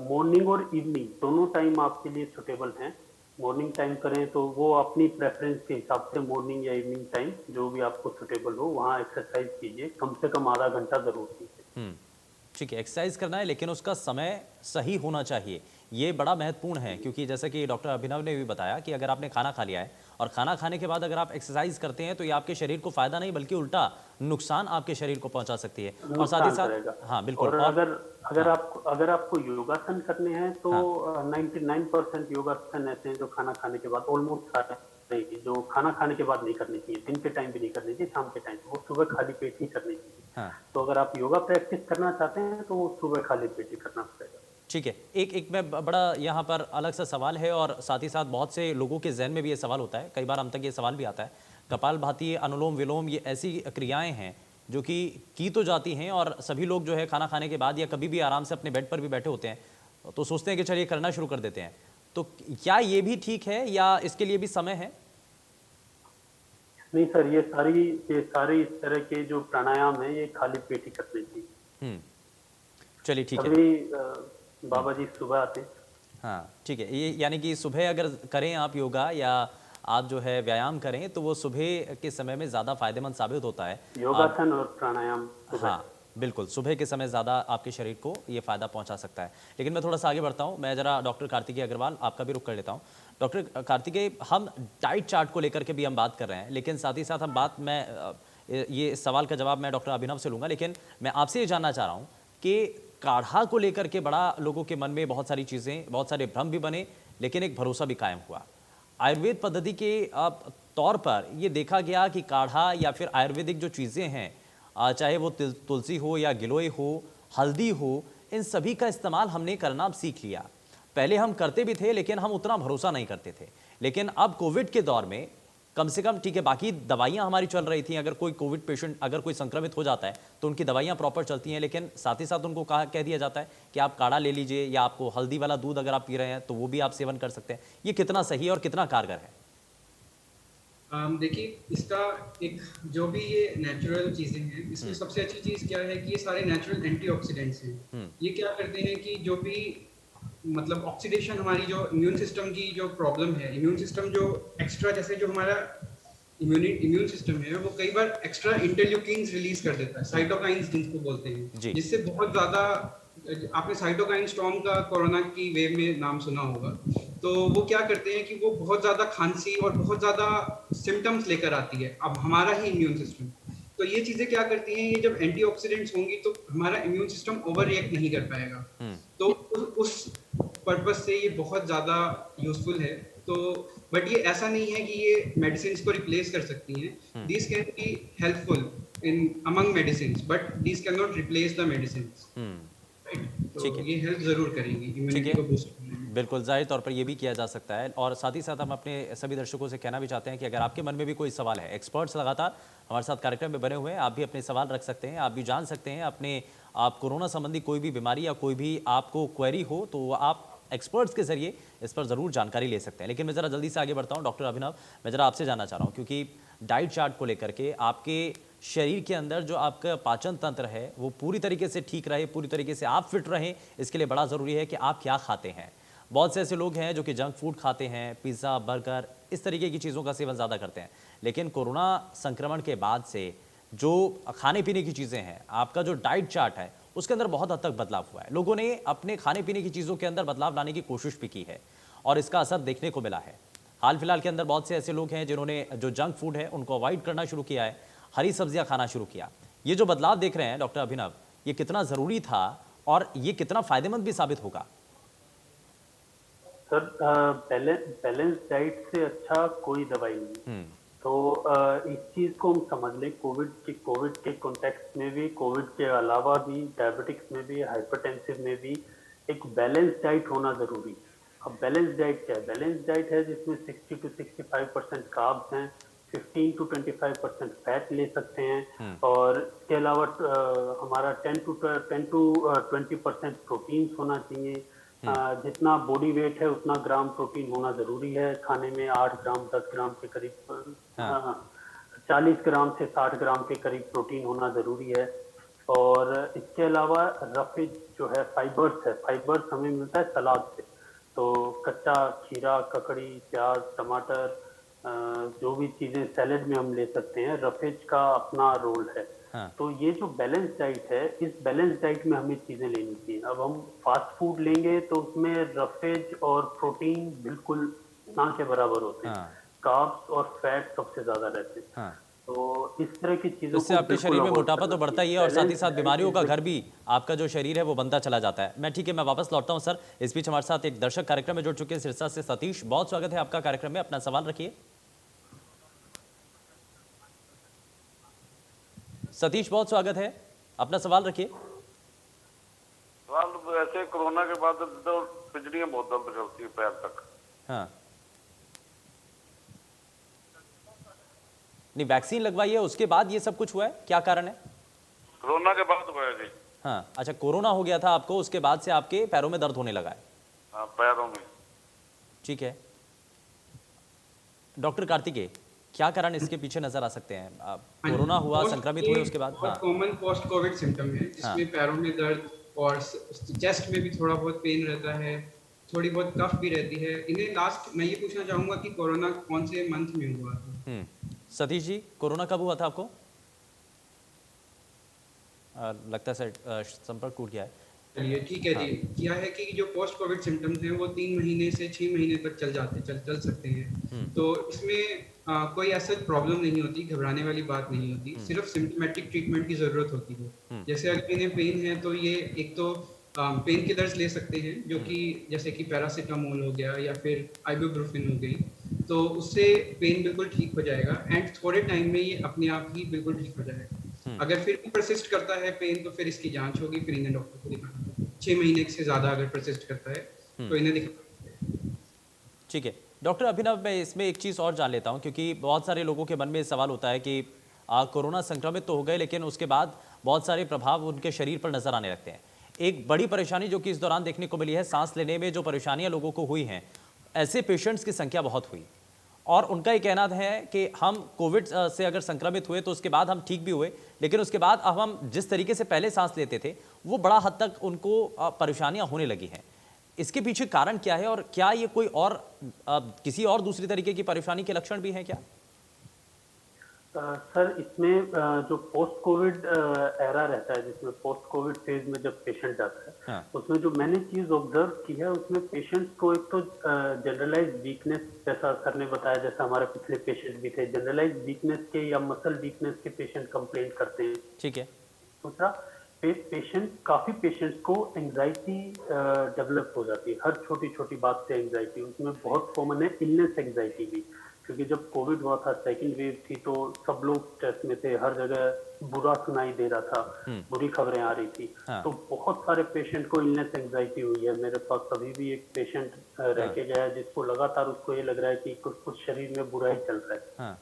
मॉर्निंग और इवनिंग दोनों टाइम आपके लिए सुटेबल हैं। मॉर्निंग टाइम करें तो वो अपनी प्रेफरेंस के हिसाब से मॉर्निंग या इवनिंग टाइम जो भी आपको सुटेबल हो वहाँ एक्सरसाइज कीजिए, कम से कम आधा घंटा जरूर कीजिए। ठीक है, एक्सरसाइज करना है लेकिन उसका समय सही होना चाहिए, ये बड़ा महत्वपूर्ण है। क्योंकि जैसा कि डॉक्टर अभिनव ने भी बताया कि अगर आपने खाना खा लिया है और खाना खाने के बाद अगर आप एक्सरसाइज करते हैं तो ये आपके शरीर को फायदा नहीं बल्कि उल्टा नुकसान आपके शरीर को पहुंचा सकती है। और साथ ही साथ हाँ बिल्कुल, और अगर आपको योगासन करने हैं तो 99% योगासन ऐसे हैं जो खाना खाने के बाद, ऑलमोस्ट सारे जो खाना खाने के बाद नहीं करनी चाहिए, दिन के टाइम भी नहीं करनी चाहिए, शाम के टाइम, वो सुबह खाली पेट ही करनी चाहिए। हाँ। तो अगर आप योगा प्रैक्टिस करना चाहते हैं तो वो सुबह खाली पेट ही करना पड़ेगा। ठीक है, एक में बड़ा यहाँ पर अलग सा सवाल है और साथ ही साथ बहुत से लोगों के जहन में भी ये सवाल होता है, कई बार हम तक ये सवाल भी आता है, कपालभाति, अनुलोम विलोम, ये ऐसी क्रियाएं हैं जो कि की तो जाती हैं और सभी लोग जो है खाना खाने के बाद या कभी भी आराम से अपने बेड पर भी बैठे होते हैं तो सोचते हैं कि चलिए करना शुरू कर देते हैं। तो क्या ये भी ठीक है या इसके लिए भी समय है? नहीं सर, ये सारी इस तरह के जो प्राणायाम है ये खाली पेट ही करने चाहिए। चलिए ठीक है। अभी बाबा जी सुबह आते हैं। हाँ ठीक है, ये यानी कि सुबह अगर करें आप योगा या आप जो है व्यायाम करें तो वो सुबह के समय में ज़्यादा फायदेमंद साबित होता है। योगासन और प्राणायाम हाँ बिल्कुल, सुबह के समय ज़्यादा आपके शरीर को ये फ़ायदा पहुंचा सकता है। लेकिन मैं थोड़ा सा आगे बढ़ता हूँ, मैं ज़रा डॉक्टर कार्तिकेय अग्रवाल आपका भी रुख कर लेता हूँ। डॉक्टर कार्तिकेय, हम डाइट चार्ट को लेकर के भी हम बात कर रहे हैं, लेकिन साथ ही साथ ये सवाल का जवाब मैं डॉक्टर अभिनव से लूँगा, लेकिन मैं आपसे ये जानना चाह रहा हूँ कि काढ़ा को लेकर के बड़ा लोगों के मन में बहुत सारी चीज़ें, बहुत सारे भ्रम भी बने, लेकिन एक भरोसा भी कायम हुआ। आयुर्वेद पद्धति के तौर पर ये देखा गया कि काढ़ा या फिर आयुर्वेदिक जो चीज़ें हैं, चाहे वो तुलसी हो या गिलोय हो, हल्दी हो, इन सभी का इस्तेमाल हमने करना अब सीख लिया। पहले हम करते भी थे लेकिन हम उतना भरोसा नहीं करते थे, लेकिन अब कोविड के दौर में कम से कम, ठीक है, बाकी दवाइयाँ हमारी चल रही थी, अगर कोई कोविड पेशेंट अगर कोई संक्रमित हो जाता है तो उनकी दवाइयाँ प्रॉपर चलती हैं, लेकिन साथ ही साथ उनको कह दिया जाता है कि आप काढ़ा ले लीजिए या आपको हल्दी वाला दूध अगर आप पी रहे हैं तो वो भी आप सेवन कर सकते हैं। ये कितना सही और कितना कारगर है? देखिए, इसका एक जो भी ये नेचुरल चीज़ें हैं, इसमें सबसे अच्छी चीज़ क्या है कि ये सारे नेचुरल एंटीऑक्सीडेंट्स हैं। ये क्या करते हैं कि जो भी मतलब ऑक्सीडेशन, हमारी जो इम्यून सिस्टम की जो प्रॉब्लम है, इम्यून सिस्टम जो एक्स्ट्रा, जैसे जो हमारा इम्यून सिस्टम है वो कई बार एक्स्ट्रा इंटरल्यूकिन्स रिलीज कर देता है, साइटोकाइंस जिनको बोलते हैं, जिससे बहुत ज़्यादा, आपने साइटोकाइन स्टॉर्म का कोरोना की वेव में नाम सुना होगा। तो वो क्या करते हैं कि वो बहुत ज़्यादा खांसी और बहुत ज़्यादा सिम्टम्स लेकर आती है अब हमारा ही इम्यून सिस्टम। तो ये चीज़ें क्या करती हैं, ये जब एंटीऑक्सीडेंट्स होंगी तो हमारा इम्यून सिस्टम ओवर रिएक्ट नहीं कर पाएगा। तो पर्पज से ये बहुत ज़्यादा यूजफुल है। तो बट ये ऐसा नहीं है कि ये मेडिसिन को रिप्लेस कर सकती हैं। This can be helpful in among medicine, but this can not replace the medicine. तो ठीक है, ये हेल्प जरूर करेंगी ठीक इम्यूनिटी है, को बूस्ट करने में। बिल्कुल जाहिर तौर पर ये भी किया जा सकता है। और साथ ही साथ हम अपने सभी दर्शकों से कहना भी चाहते हैं कि अगर आपके मन में भी कोई सवाल है, एक्सपर्ट्स लगातार हमारे साथ कार्यक्रम में बने हुए हैं, आप भी अपने सवाल रख सकते हैं, आप भी जान सकते हैं अपने आप कोरोना संबंधी कोई भी बीमारी या कोई भी आपको क्वेरी हो तो आप एक्सपर्ट्स के जरिए इस पर ज़रूर जानकारी ले सकते हैं। लेकिन मैं ज़रा जल्दी से आगे बढ़ता हूँ। डॉक्टर अभिनव, मैं ज़रा आपसे जानना चाह रहा हूँ, क्योंकि डाइट चार्ट को लेकर के आपके शरीर के अंदर जो आपका पाचन तंत्र है वो पूरी तरीके से ठीक रहे, पूरी तरीके से आप फिट रहें, इसके लिए बड़ा ज़रूरी है कि आप क्या खाते हैं। बहुत से ऐसे लोग हैं जो कि जंक फूड खाते हैं, पिज़्ज़ा, बर्गर, इस तरीके की चीज़ों का सेवन ज़्यादा करते हैं। लेकिन कोरोना संक्रमण के बाद से जो खाने पीने की चीज़ें हैं, आपका जो डाइट चार्ट है उसके अंदर बहुत हद तक बदलाव हुआ है। लोगों ने अपने खाने पीने की चीज़ों के अंदर बदलाव लाने की कोशिश भी की है और इसका असर देखने को मिला है। हाल फिलहाल के अंदर बहुत से ऐसे लोग हैं जिन्होंने जो जंक फूड है उनको अवॉइड करना शुरू किया है, हरी सब्जियां खाना शुरू किया। ये जो बदलाव देख रहे हैं डॉक्टर अभिनव, ये कितना ज़रूरी था और ये कितना फायदेमंद भी साबित होगा? सर, बैलेंस डाइट से अच्छा कोई दवाई नहीं। तो इस चीज को हम समझ लें, कोविड के कॉन्टेक्स्ट में भी, कोविड के अलावा भी, डायबिटिक्स में भी, हाइपरटेंसिव में भी एक बैलेंस डाइट होना जरूरी है। अब बैलेंस डाइट क्या है? बैलेंस डाइट है जिसमें 60 to 65% कार्ब्स हैं, 15 to 25% फैट ले सकते हैं, और इसके अलावा हमारा 10 to 20% प्रोटीन्स होना चाहिए। जितना बॉडी वेट है उतना ग्राम प्रोटीन होना जरूरी है खाने में। 8 ग्राम 10 ग्राम के करीब, 40 ग्राम से 60 ग्राम के करीब प्रोटीन होना जरूरी है। और इसके अलावा रफेज जो है, फाइबर्स हमें मिलता है सलाद से। तो कच्चा खीरा, ककड़ी, प्याज, टमाटर, जो भी चीजें सैलेड में हम ले सकते हैं, रफेज का अपना रोल है। तो ये जो बैलेंस डाइट है, इस बैलेंस डाइट में हमें चीजें लेनी चाहिए। अब हम फास्ट फूड लेंगे तो उसमें रफेज और प्रोटीन बिल्कुल ना के बराबर होते हैं, कार्ब्स और फैट सबसे ज्यादा रहते हैं। तो इस तरह की चीजों इससे आपके शरीर में मोटापा तो बढ़ता ही है और साथ ही साथ बीमारियों का घर भी आपका जो शरीर है वो बनता चला जाता है। मैं ठीक है, मैं वापस लौटता हूं सर। इस बीच हमारे साथ एक दर्शक कार्यक्रम में जुड़ चुके हैं सिरसा से सतीश। बहुत स्वागत है आपका कार्यक्रम में, अपना सवाल रखिए। सतीश, बहुत स्वागत है, अपना सवाल रखिए। सवाल वैसे कोरोना के बाद तो पिछड़ियां बहुत दर्द करती है पैर तक। हाँ, नहीं वैक्सीन लगवाई है उसके बाद ये सब कुछ हुआ है, क्या कारण है? कोरोना के बाद हुआ जी। हाँ, अच्छा, कोरोना हो गया था आपको, उसके बाद से आपके पैरों में दर्द होने लगा है? हाँ, पैरों में। ठीक है डॉक्टर कार्तिकेय, क्या कारण इसके पीछे नजर आ सकते हैं? कोरोना हुआ, संक्रमित हुए उसके बाद? बहुत कॉमन पोस्ट कोविड सिम्टम है, जिसमें पैरों में दर्द और चेस्ट में भी थोड़ा बहुत पेन रहता है, थोड़ी बहुत कफ भी रहती है। इन्हें लास्ट मैं ये पूछना चाहूंगा कि कोरोना कौन से मंथ में हुआ था? सतीश जी, कोरोना कब हुआ था आपको? लगता है संपर्क टूट गया है। चलिए ठीक है जी। क्या है कि जो पोस्ट कोविड सिम्टम्स हैं वो 3 महीने से 6 महीने तक चल सकते हैं। तो इसमें कोई ऐसा प्रॉब्लम नहीं होती, घबराने वाली बात नहीं होती, सिर्फ सिम्टोमेटिक ट्रीटमेंट की जरूरत होती है। जैसे अगर इन्हें पेन है तो ये एक तो पेन किलर्स ले सकते हैं, जो कि जैसे कि पैरासीटामोल हो गया या फिर आइबुप्रोफेन हो गई, तो उससे पेन बिल्कुल ठीक हो जाएगा एंड थोड़े टाइम में ये अपने आप ही बिल्कुल ठीक हो जाएगा। अगर फिर भी परसिस्ट करता है पेन तो फिर इसकी जांच होगी, फिर इन्हें डॉक्टर को दिखाना। 6 महीने से ज्यादा अगर परसिस्ट करता है तो इन्हें दिखाना। ठीक है डॉक्टर अभिनव, मैं इसमें एक चीज़ और जान लेता हूं, क्योंकि बहुत सारे लोगों के मन में सवाल होता है कि कोरोना संक्रमित तो हो गए लेकिन उसके बाद बहुत सारे प्रभाव उनके शरीर पर नजर आने लगते हैं। एक बड़ी परेशानी जो कि इस दौरान देखने को मिली है, सांस लेने में जो परेशानियां लोगों को हुई हैं, ऐसे पेशेंट्स की संख्या बहुत हुई और उनका ये कहना है कि हम कोविड से अगर संक्रमित हुए तो उसके बाद हम ठीक भी हुए, लेकिन उसके बाद अब हम जिस तरीके से पहले सांस लेते थे वो बड़ा हद तक उनको परेशानियां होने लगी हैं। इसके पीछे कारण क्या है और क्या ये कोई और किसी और दूसरी तरीके की परेशानी के लक्षण भी हैं क्या? सर, इसमें जो पोस्ट कोविड एरा रहता है, जिसमें पोस्ट कोविड फेज में जब पेशेंट आता है, उसमें जो मैंने चीज ऑब्जर्व की है, उसमें पेशेंट्स को एक तो जनरलाइज वीकनेस, जैसा सर ने बताया, जैसा हमारे पिछले पेशेंट भी थे, जनरलाइज वीकनेस के या मसल वीकनेस के पेशेंट कंप्लेंट करते हैं। ठीक है। दूसरा, काफी पेशेंट्स को एंजाइटी डेवलप हो जाती है, हर छोटी छोटी बात से एंजाइटी। उसमें बहुत कॉमन है इलनेस एंजाइटी भी, क्योंकि जब कोविड हुआ था, सेकंड वेव थी, तो सब लोग स्ट्रेस में थे, हर जगह बुरा सुनाई दे रहा था, बुरी खबरें आ रही थी। हाँ। तो बहुत सारे पेशेंट को इलनेस एंजाइटी हुई है। मेरे पास अभी भी एक पेशेंट रह के गया है जिसको लगातार उसको ये लग रहा है कि कुछ शरीर में बुरा ही चल रहा है। हाँ,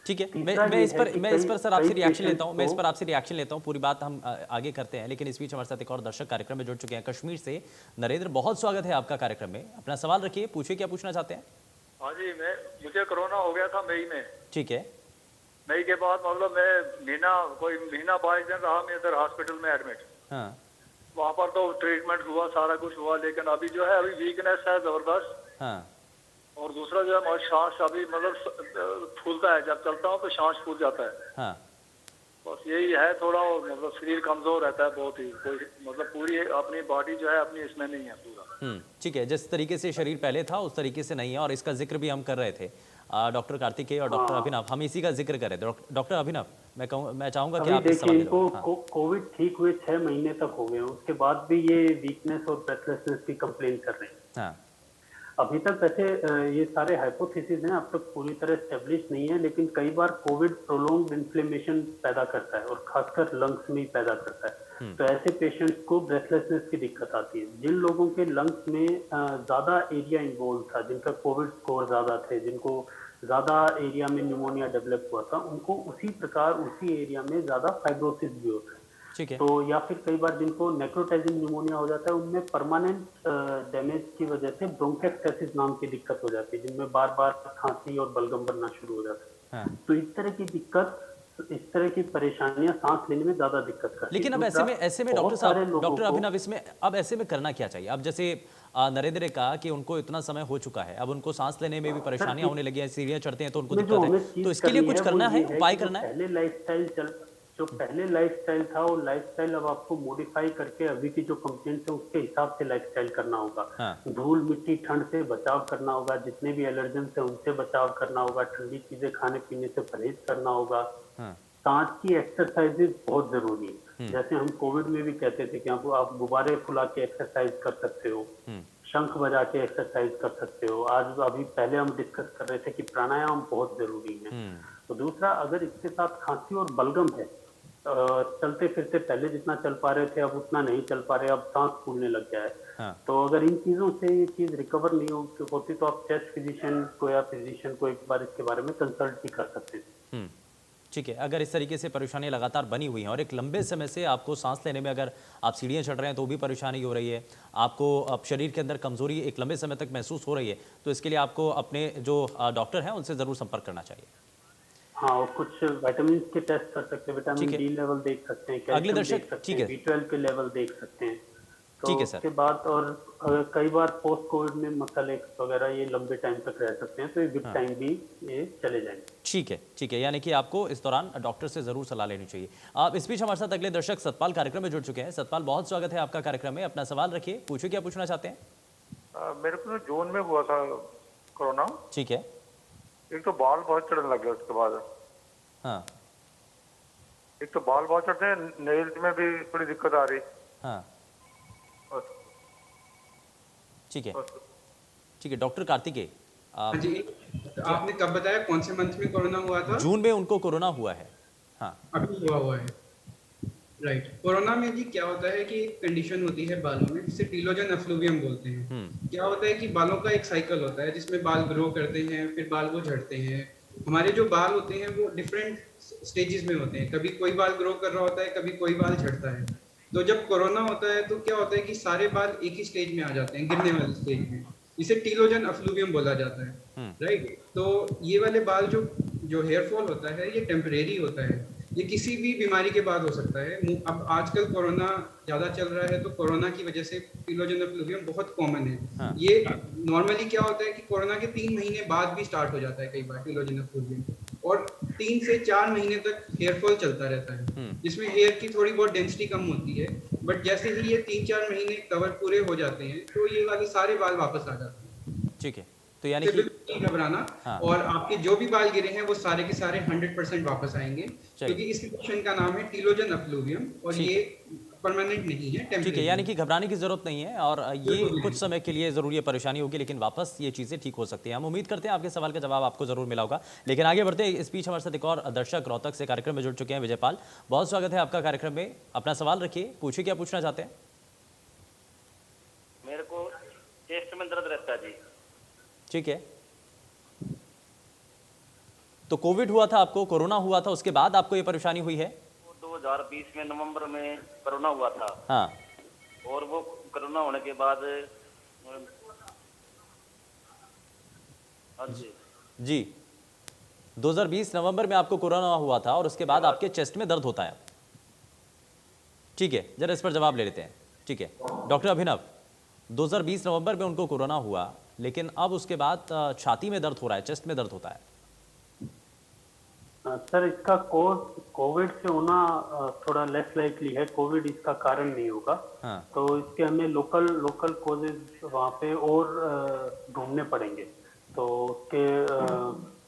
ठीक है। तीसरा मैं ये इस है पर कि मैं इस पर सर आपसे कई रिएक्शन लेता पेशेंट्स हूँ, मैं इस को पर आपसे रिएक्शन लेता हूँ। पूरी बात हम आगे करते हैं, लेकिन इस बीच हमारे साथ एक और दर्शक कार्यक्रम में जुड़ चुके हैं कश्मीर से। नरेंद्र, बहुत स्वागत है आपका कार्यक्रम में। अपना सवाल रखिए, पूछिए क्या पूछना चाहते हैं। हाँ जी, मुझे कोरोना हो गया था मई में। ठीक है। मई के बाद मतलब मैं कोई महीना 22 दिन रहा मैं इधर हॉस्पिटल में एडमिट। हाँ वहाँ पर तो ट्रीटमेंट हुआ, सारा कुछ हुआ, लेकिन अभी जो है अभी वीकनेस है जबरदस्त। हाँ और दूसरा जो है मेरा सांस अभी मतलब फूलता है, जब चलता हूँ तो सांस फूल जाता है। हाँ बस यही है थोड़ा, और मतलब शरीर कमजोर रहता है बहुत ही, कोई मतलब पूरी अपनी बॉडी जो है अपनी इसमें नहीं है पूरा। ठीक है। जिस तरीके से शरीर पहले था उस तरीके से नहीं है, और इसका जिक्र भी हम कर रहे थे। डॉक्टर कार्तिकेय और डॉक्टर अभिनव, हम इसी का जिक्र कर रहे थे। डॉक्टर अभिनव, मैं चाहूंगा कि अभी आप इस देखिए, सवाल में इनको हाँ। कोविड ठीक हुए 6 महीने तक हो गए हैं, उसके बाद भी ये वीकनेस और ब्रेथलेसनेस की कंप्लेन कर रहे हैं। हाँ अभी तक वैसे ये सारे हाइपोथेसिस हैं, अब तक पूरी तरह एस्टेब्लिश नहीं है, लेकिन कई बार कोविड प्रोलॉन्ग्ड इन्फ्लेमेशन पैदा करता है और खासकर लंग्स में ही पैदा करता है। तो ऐसे पेशेंट्स को ब्रेथलेसनेस की दिक्कत आती है। जिन लोगों के लंग्स में ज्यादा एरिया इन्वॉल्व था, जिनका कोविड स्कोर ज्यादा थे, जिनको ज्यादा एरिया में न्यूमोनिया डेवलप हुआ था, उनको उसी प्रकार उसी एरिया में ज्यादा फाइब्रोसिस भी होता है। ठीक है। तो या फिर कई बार जिनको नेक्रोटाइजिंग न्यूमोनिया हो जाता है, उनमें परमानेंट डैमेज की वजह से ब्रोंकिएक्टासिस नाम की दिक्कत हो जाती है, जिनमें बार बार खांसी और बलगम बनना शुरू हो जाता है। हाँ। तो इस तरह की दिक्कत, इस तरह की परेशानियां सांस लेने में ज्यादा दिक्कत करती है। लेकिन अब ऐसे में डॉक्टर साहब, डॉक्टर अभिनव, इसमें अब ऐसे में करना क्या चाहिए? अब जैसे नरेंद्र ने कहा कि उनको इतना समय हो चुका है, अब उनको सांस लेने में भी परेशानियां होने लगी हैं, सीढ़ियां चढ़ते हैं तो उनको दिक्कत है, तो इसके लिए कुछ करना है, उपाय करना है। जो पहले लाइफस्टाइल था, वो लाइफस्टाइल अब आपको मॉडिफाई करके अभी की जो कंप्लेंट्स है उसके हिसाब से लाइफस्टाइल करना होगा। हाँ। धूल मिट्टी ठंड से बचाव करना होगा, जितने भी एलर्जन है उनसे बचाव करना होगा, ठंडी चीजें खाने पीने से परहेज करना होगा। हाँ। सांस की एक्सरसाइजेज बहुत जरूरी है। जैसे हम कोविड में भी कहते थे कि आप गुब्बारे फुला के एक्सरसाइज कर सकते हो, शंख बजा के एक्सरसाइज कर सकते हो। आज अभी पहले हम डिस्कस कर रहे थे कि प्राणायाम बहुत जरूरी है। तो दूसरा, अगर इसके साथ खांसी और बलगम है, चलते फिरते पहले जितना चल पा रहे थे अब उतना नहीं चल पा रहे, अब सांस फूलने लग गया है। हाँ। तो अगर इन चीजों से ये चीज रिकवर नहीं होती तो आप चेस्ट फिजिशियन को या फिजिशियन को एक बार इसके बारे में कंसल्ट भी कर सकते हैं। ठीक है। अगर इस तरीके से परेशानी लगातार बनी हुई है और एक लंबे समय से आपको सांस लेने में, अगर आप सीढ़ियाँ चढ़ रहे हैं तो भी परेशानी हो रही है, आपको अब शरीर के अंदर कमजोरी एक लंबे समय तक महसूस हो रही है, तो इसके लिए आपको अपने जो डॉक्टर हैं उनसे जरूर संपर्क करना चाहिए। हाँ, और कुछ विटामिन के टेस्ट कर सकते हैं, विटामिन डी लेवल देख सकते हैं, अगले दर्शक, ठीक है, B12 के लेवल देख सकते हैं। तो ठीक है सर। उसके बाद और कई बार पोस्ट कोविड में मसल एक्स वगैरह ये लंबे टाइम तक रह सकते हैं, तो ये विद टाइम भी ये चले जाएंगे। ठीक है, ठीक है। यानी कि आपको इस दौरान डॉक्टर से जरूर सलाह लेनी चाहिए। आप इस बीच हमारे साथ अगले दर्शक सतपाल कार्यक्रम में जुड़ चुके हैं। सतपाल, बहुत स्वागत है आपका कार्यक्रम में। अपना सवाल रखिए, पूछिए क्या पूछना चाहते हैं। मेरे को जून में हुआ था कोरोना। ठीक है। एक तो बाल बहुत चढ़ने लग गए, उसके बाद हाँ। एक तो बाल बहुत चढ़ते हैं, नेल्स में भी थोड़ी दिक्कत आ रही। हाँ, बस। ठीक है, ठीक है। डॉक्टर कार्तिकेय, हाँ जी, तो आपने कब बताया कौन से मंथ में कोरोना हुआ था? जून में उनको कोरोना हुआ है। हाँ, अभी हुआ है। राइट। कोरोना में जी क्या होता है कि एक कंडीशन होती है बालों में, जिसे टीलोजन एफ्लूवियम बोलते हैं। क्या होता है कि बालों का एक साइकिल होता है जिसमें बाल ग्रो करते हैं, फिर बाल वो झड़ते हैं। हमारे जो बाल होते हैं वो डिफरेंट स्टेजेस में होते हैं, कभी कोई बाल ग्रो कर रहा होता है, कभी कोई बाल झड़ता है। तो जब कोरोना होता है तो क्या होता है कि सारे बाल एक ही स्टेज में आ जाते हैं, गिरने वाले स्टेज में। इसे टीलोजन एफ्लूवियम बोला जाता है। राइट। तो ये वाले बाल जो हेयर फॉल होता है ये टेम्परेरी होता है, ये किसी भी बीमारी के बाद हो सकता है। अब आजकल कोरोना ज्यादा चल रहा है तो कोरोना की वजह से टीलोजन एफ्लूवियम बहुत कॉमन है। हाँ। ये नॉर्मली क्या होता है कि कोरोना के 3 महीने बाद भी स्टार्ट हो जाता है कई बार टीलोजन एफ्लूवियम, और 3 से 4 महीने तक हेयर फॉल चलता रहता है, जिसमें हेयर की थोड़ी बहुत डेंसिटी कम होती है। बट जैसे ही ये 3-4 महीने कवर पूरे हो जाते हैं तो ये वाले सारे बाल वापस आ जाते हैं। ठीक है, तो यानी से कि बिल्कुल नहीं घबराना। हाँ। और आपके जो भी बाल गिरे हैं वो सारे के सारे 100% वापस आएंगे, चलिए। क्योंकि इस कंडीशन का नाम है टीलोजन अफ्लूवियम और ठीक ये परमानेंट नहीं है, ठीक है, टेम्परेरी यानी कि घबराने की जरूरत नहीं है और ये बिल्कुल कुछ नहीं। समय के लिए जरूर ये परेशानी होगी, लेकिन वापस ये चीजें ठीक हो सकती हैं। हम उम्मीद करते हैं आपके सवाल का जवाब आपको जरूर मिला होगा। लेकिन आगे बढ़ते हैं, इस बीच हमारे साथ एक और दर्शक रोहतक से कार्यक्रम में जुड़ चुके हैं, विजयपाल, बहुत स्वागत है आपका कार्यक्रम में। अपना सवाल रखिए, पूछिए क्या पूछना चाहते हैं। मेरे को चेस्ट में दर्द रहता है जी। ठीक है, तो कोविड हुआ था आपको, कोरोना हुआ था, उसके बाद आपको ये परेशानी हुई है? 2020 में नवंबर में कोरोना हुआ था। हाँ और वो कोरोना होने के बाद हाँ जी जी, 2020 नवंबर में आपको कोरोना हुआ था और उसके बाद आपके चेस्ट में दर्द होता है। ठीक है, जरा इस पर जवाब ले लेते हैं। ठीक है डॉक्टर अभिनव, 2020 नवंबर में उनको कोरोना हुआ, लेकिन अब उसके बाद छाती में दर्द हो रहा है, चेस्ट में दर्द होता है। सर, इसका कोविड से होना थोड़ा लेस लाइकली है, कोविड इसका कारण नहीं होगा। हाँ। तो इसके हमें लोकल कॉजेज वहाँ पे और ढूंढने पड़ेंगे। तो उसके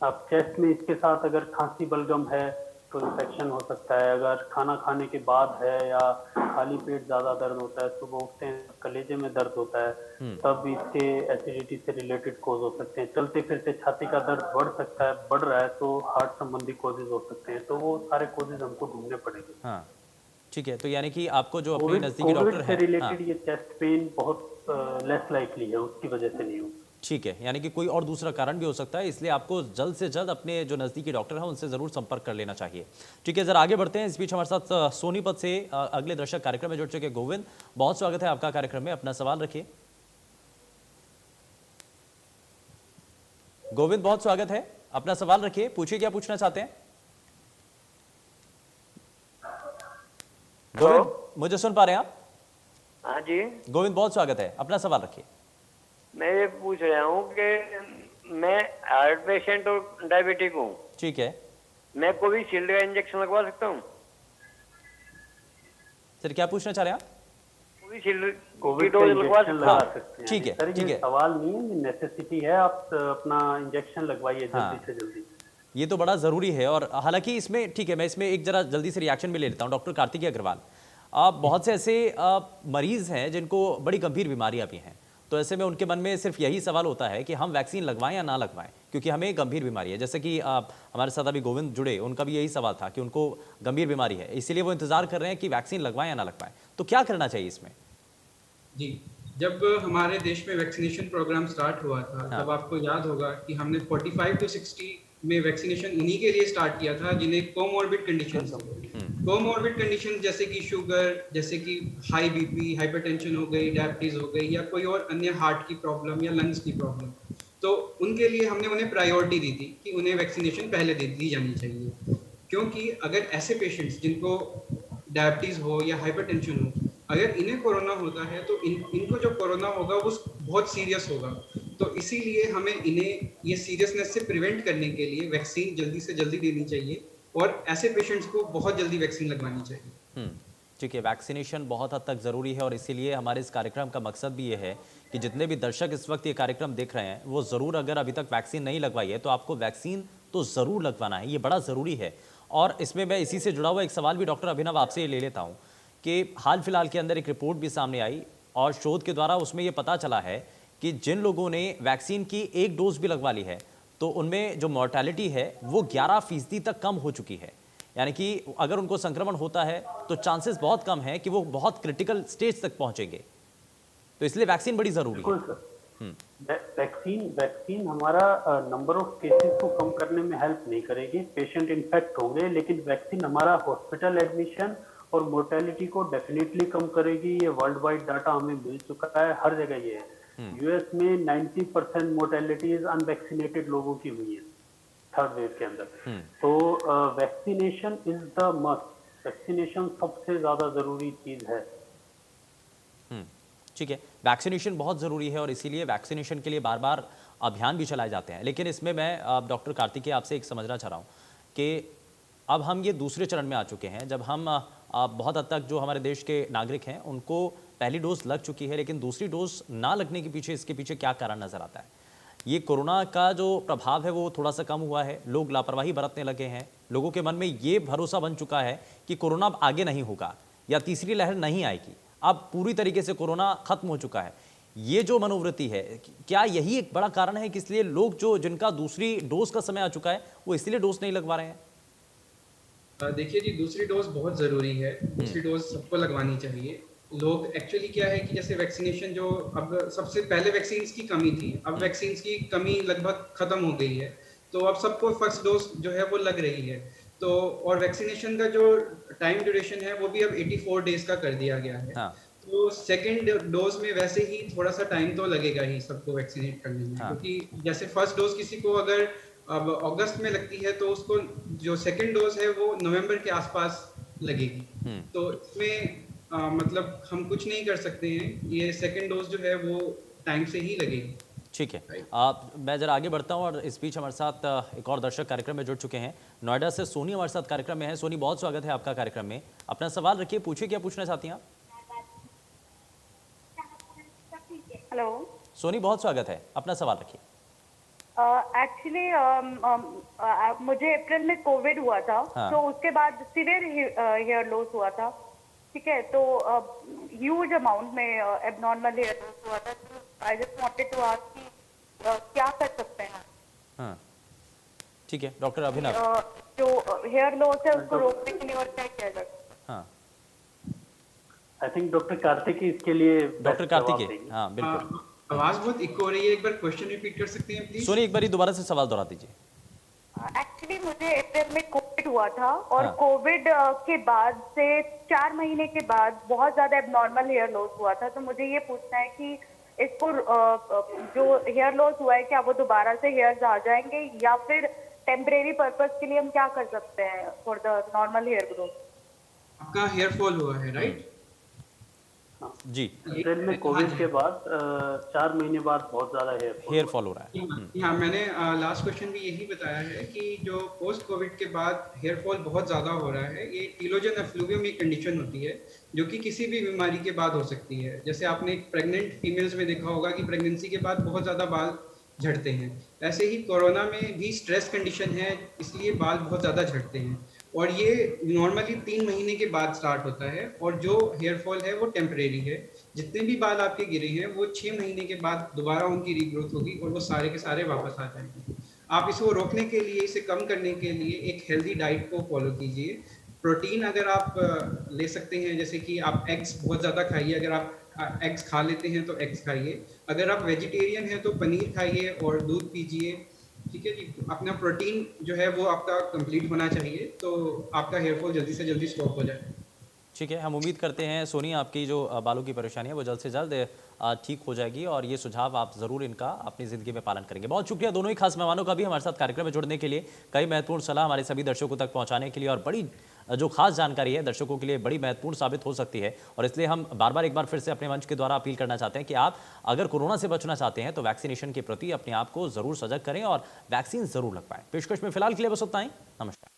आप चेस्ट में इसके साथ अगर खांसी बलगम है तो इन्फेक्शन हो सकता है, अगर खाना खाने के बाद है या खाली पेट ज्यादा दर्द होता है, सुबह उठते हैं कलेजे में दर्द होता है, तब इसके एसिडिटी से रिलेटेड कोज हो सकते हैं। चलते फिरते छाती का दर्द बढ़ सकता है, बढ़ रहा है तो हार्ट संबंधी कोजेज हो सकते हैं। तो वो सारे कोजेज हमको ढूंढने पड़ेंगे। हाँ ठीक है, तो यानी कि आपको जो अपने कोविड नजदीकी डॉक्टर से हैं, रिलेटेड ये चेस्ट पेन बहुत लेस लाइकली है, उसकी वजह से नहीं हो। ठीक है, यानी कि कोई और दूसरा कारण भी हो सकता है, इसलिए आपको जल्द से जल्द अपने जो नज़दीकी डॉक्टर हैं उनसे ज़रूर संपर्क कर लेना चाहिए। ठीक है, जरा आगे बढ़ते हैं। इस बीच हमारे साथ सोनीपत से अगले दर्शक कार्यक्रम में जुड़ चुके गोविंद, बहुत स्वागत है आपका कार्यक्रम में। अपना सवाल रखिए। गोविंद, बहुत स्वागत है, अपना सवाल रखिए, पूछिए क्या पूछना चाहते हैं। गोविंद, मुझे सुन पा रहे हैं आप? हाँ जी, गोविंद, बहुत स्वागत है, अपना सवाल रखिए। मैं ये पूछ रहा हूँ कि मैं हार्ट पेशेंट और डायबिटिक हूँ। ठीक है मैं कोविशील्ड का इंजेक्शन लगवा सकता हूँ? सर, क्या पूछना चाह रहे हैं आप? कोविशील्ड की कोविड का डोज लगवा इंजेक्शन सकता लगा हूँ? सकते हैं। ठीक है, सर, ठीक ये है। सवाल नहीं है, नेसेसिटी है, आप अपना इंजेक्शन लगवाइए हाँ। जल्दी से जल्दी। ये तो बड़ा ज़रूरी है। और हालांकि इसमें ठीक है, मैं इसमें एक जरा जल्दी से रिएक्शन भी ले लेता हूँ। डॉक्टर कार्तिकेय अग्रवाल, बहुत से ऐसे मरीज हैं जिनको बड़ी गंभीर बीमारियां भी हैं, तो ऐसे में उनके मन में सिर्फ यही सवाल होता है कि हम वैक्सीन लगवाएं या ना लगवाएं, क्योंकि हमें गंभीर बीमारी है। जैसे कि हमारे साथ अभी गोविंद जुड़े, उनका भी यही सवाल था कि उनको गंभीर बीमारी है, इसीलिए वो इंतजार कर रहे हैं कि वैक्सीन लगवाएं या ना लगवाएं। तो क्या करना चाहिए इसमें? जी, जब हमारे देश में वैक्सीनेशन प्रोग्राम स्टार्ट हुआ था, हाँ। तब आपको याद होगा कि हमने 45 टू 60 में वैक्सीनेशन उन्हीं के लिए स्टार्ट किया था जिन्हें कोमॉर्बिड कंडीशंस थी। कोमॉर्बिड कंडीशन जैसे कि शुगर, जैसे कि हाई बीपी, हाइपरटेंशन हो गई, डायबिटीज हो गई, या कोई और अन्य हार्ट की प्रॉब्लम या लंग्स की प्रॉब्लम, तो उनके लिए हमने उन्हें प्रायोरिटी दी थी कि उन्हें वैक्सीनेशन पहले दी जानी चाहिए। क्योंकि अगर ऐसे पेशेंट्स जिनको डायबिटीज हो या हाइपरटेंशन हो, अगर इन्हें कोरोना होता है तो इनको जो कोरोना होगा वो बहुत सीरियस होगा। तो इसीलिए हमें इन्हें ये सीरियसनेस से प्रिवेंट करने के लिए वैक्सीन जल्दी से जल्दी देनी चाहिए और ऐसे पेशेंट्स को बहुत जल्दी वैक्सीन लगवानी चाहिए। ठीक है, वैक्सीनेशन बहुत हद तक ज़रूरी है और इसीलिए हमारे इस कार्यक्रम का मकसद भी ये है कि जितने भी दर्शक इस वक्त ये कार्यक्रम देख रहे हैं वो ज़रूर, अगर अभी तक वैक्सीन नहीं लगवाई है तो आपको वैक्सीन तो ज़रूर लगवाना है, ये बड़ा ज़रूरी है। और इसमें मैं इसी से जुड़ा हुआ एक सवाल भी डॉक्टर अभिनव आपसे ले लेता हूँ कि हाल फिलहाल के अंदर एक रिपोर्ट भी सामने आई और शोध के द्वारा उसमें ये पता चला है कि जिन लोगों ने वैक्सीन की एक डोज भी लगवा ली है तो उनमें जो मॉर्टेलिटी है वो 11% तक कम हो चुकी है। यानी कि अगर उनको संक्रमण होता है तो चांसेस बहुत कम है कि वो बहुत क्रिटिकल स्टेज तक पहुंचेंगे। तो इसलिए वैक्सीन बड़ी जरूरी है। वैक्सीन हमारा नंबर ऑफ केसेस को कम करने में हेल्प नहीं करेगी, पेशेंट इन्फेक्ट होंगे, लेकिन वैक्सीन हमारा हॉस्पिटल एडमिशन और मोर्टेलिटी को डेफिनेटली कम करेगी। ये वर्ल्ड वाइड डाटा हमें मिल चुका है, हर जगह ये है। यूएस में 90% मोर्टेलिटीज अनवैक्सीनेटेड लोगों की हुई है थर्ड वेव के अंदर। तो vaccination is the must, vaccination सबसे ज्यादा जरूरी चीज है। ठीक है, वैक्सीनेशन बहुत ज़रूरी है और इसीलिए वैक्सीनेशन के लिए बार बार अभियान भी चलाए जाते हैं। लेकिन इसमें मैं डॉक्टर कार्तिकेय आपसे एक समझना चाह रहा हूँ कि अब हम ये दूसरे चरण में आ चुके हैं, जब हम बहुत हद तक जो हमारे देश के नागरिक हैं उनको पहली डोज लग चुकी है, लेकिन दूसरी डोज ना लगने के पीछे, इसके पीछे क्या कारण नज़र आता है? ये कोरोना का जो प्रभाव है वो थोड़ा सा कम हुआ है, लोग लापरवाही बरतने लगे हैं, लोगों के मन में ये भरोसा बन चुका है कि कोरोना अब आगे नहीं होगा या तीसरी लहर नहीं आएगी, अब पूरी तरीके से कोरोना खत्म हो चुका है। ये जो मनोवृत्ति है, क्या यही एक बड़ा कारण है कि इसलिए लोग जो जिनका दूसरी डोज का समय आ चुका है वो इसलिए डोज नहीं लगवा रहे हैं? देखिए जी, दूसरी डोज बहुत ज़रूरी है, दूसरी डोज सबको लगवानी चाहिए। लोग एक्चुअली क्या है कि जैसे वैक्सीनेशन जो अब सबसे पहले वैक्सीन की कमी थी, अब वैक्सीन की कमी लगभग ख़त्म हो गई है, तो अब सबको फर्स्ट डोज जो है वो लग रही है। तो और वैक्सीनेशन का जो टाइम ड्यूरेशन है वो भी अब 84 डेज का कर दिया गया है। हाँ। तो सेकेंड डोज में वैसे ही थोड़ा सा टाइम तो लगेगा ही सबको वैक्सीनेट करने में, हाँ। क्योंकि जैसे फर्स्ट डोज किसी को अगर अब अगस्त में लगती है तो उसको जो सेकेंड डोज है वो नवंबर के आसपास लगेगी। तो इसमें मतलब हम कुछ नहीं कर सकते हैं, ये सेकेंड डोज जो है वो टाइम से ही लगेगी। ठीक है, मैं जरा आगे बढ़ता हूं और इस बीच हमारे साथ एक और दर्शक कार्यक्रम में जुड़ चुके हैं। नोएडा से सोनी हमारे साथ कार्यक्रम में है। सोनी, बहुत स्वागत है आपका कार्यक्रम में। अपना सवाल रखिए, पूछिए, क्या पूछना चाहती हैं आप? हेलो सोनी, बहुत स्वागत है, अपना सवाल रखिए। एक्चुअली मुझे अप्रैल में कोविड हुआ था। हाँ। तो उसके बाद सीवियर हेयर लॉस हुआ था, ठीक है। तो ह्यूज अमाउंट में एबनॉर्मल हेयर लॉस हुआ था। तो I just wanted to ask कि क्या कर सकते हैं? हाँ, ठीक है, डॉक्टर अभिनव। जो हेयर लॉस है उसको रोकने के लिए और क्या किया जाए? हाँ, आई थिंक डॉक्टर कार्तिक इसके लिए डॉक्टर कार्तिकेय, हाँ बिल्कुल। आवाज बहुत इको हो रही है, एक बार क्वेश्चन रिपीट कर सकते हैं प्लीज? सोनी, एक बार दोबारा से सवाल दोहरा दीजिए। एक्चुअली मुझे अप्रैल में कोविड हुआ था और हाँ। कोविड के बाद से 4 महीने के बाद बहुत ज्यादा एबनॉर्मल हेयर लॉस हुआ था। तो मुझे ये पूछना है कि इसको जो हेयर लॉस हुआ है क्या वो दोबारा से हेयर्स आ जाएंगे या फिर टेम्परेरी पर्पस के लिए हम क्या कर सकते हैं for the normal hair growth? आपका हेयर फॉल हुआ है, राइट? जी, अप्रैल में कोविड के बाद 4 महीने बाद बहुत ज्यादा हेयर फॉल हो रहा है। हाँ, मैंने लास्ट क्वेश्चन भी यही बताया है कि जो पोस्ट कोविड के बाद हेयर फॉल बहुत ज़्यादा हो रहा है, ये टीलोजन एफ्लूवियम एक कंडीशन होती है जो कि किसी भी बीमारी के बाद हो सकती है। जैसे आपने प्रेग्नेंट फीमेल्स में देखा होगा कि प्रेगनेंसी के बाद बहुत ज़्यादा बाल झड़ते हैं, ऐसे ही कोरोना में भी स्ट्रेस कंडीशन है, इसलिए बाल बहुत ज़्यादा झड़ते हैं। और ये नॉर्मली 3 महीने के बाद स्टार्ट होता है और जो हेयर फॉल है वो टेम्परेरी है। जितने भी बाल आपके गिरे हैं वो 6 महीने के बाद दोबारा उनकी रीग्रोथ होगी और वो सारे के सारे वापस आ जाएंगे। आप इसको रोकने के लिए, इसे कम करने के लिए एक हेल्दी डाइट को फॉलो कीजिए। प्रोटीन अगर आप ले सकते हैं, जैसे कि आप एग्स बहुत ज़्यादा खाइए, अगर आप एग्स खा लेते हैं तो एग्स खाइए। अगर आप वेजिटेरियन हैं तो पनीर खाइए और दूध पीजिए, ठीक है जी। अपना प्रोटीन जो है वो आपका कंप्लीट होना चाहिए, तो आपका हेयर फॉल जल्दी से जल्दी स्टॉप हो जाए। ठीक है, हम उम्मीद करते हैं सोनी आपकी जो बालों की परेशानी है वो जल्द से जल्द ठीक हो जाएगी और ये सुझाव आप ज़रूर इनका अपनी ज़िंदगी में पालन करेंगे। बहुत शुक्रिया दोनों ही खास मेहमानों का भी हमारे साथ कार्यक्रम में जुड़ने के लिए, कई महत्वपूर्ण सलाह हमारे सभी दर्शकों तक पहुंचाने के लिए और बड़ी जो खास जानकारी है दर्शकों के लिए बड़ी महत्वपूर्ण साबित हो सकती है। और इसलिए हम बार बार एक बार फिर से अपने मंच के द्वारा अपील करना चाहते हैं कि आप अगर कोरोना से बचना चाहते हैं तो वैक्सीनेशन के प्रति अपने आप को ज़रूर सजग करें और वैक्सीन ज़रूर लगवाएं। पेशकश में फिलहाल के लिए बस उतना ही। नमस्कार।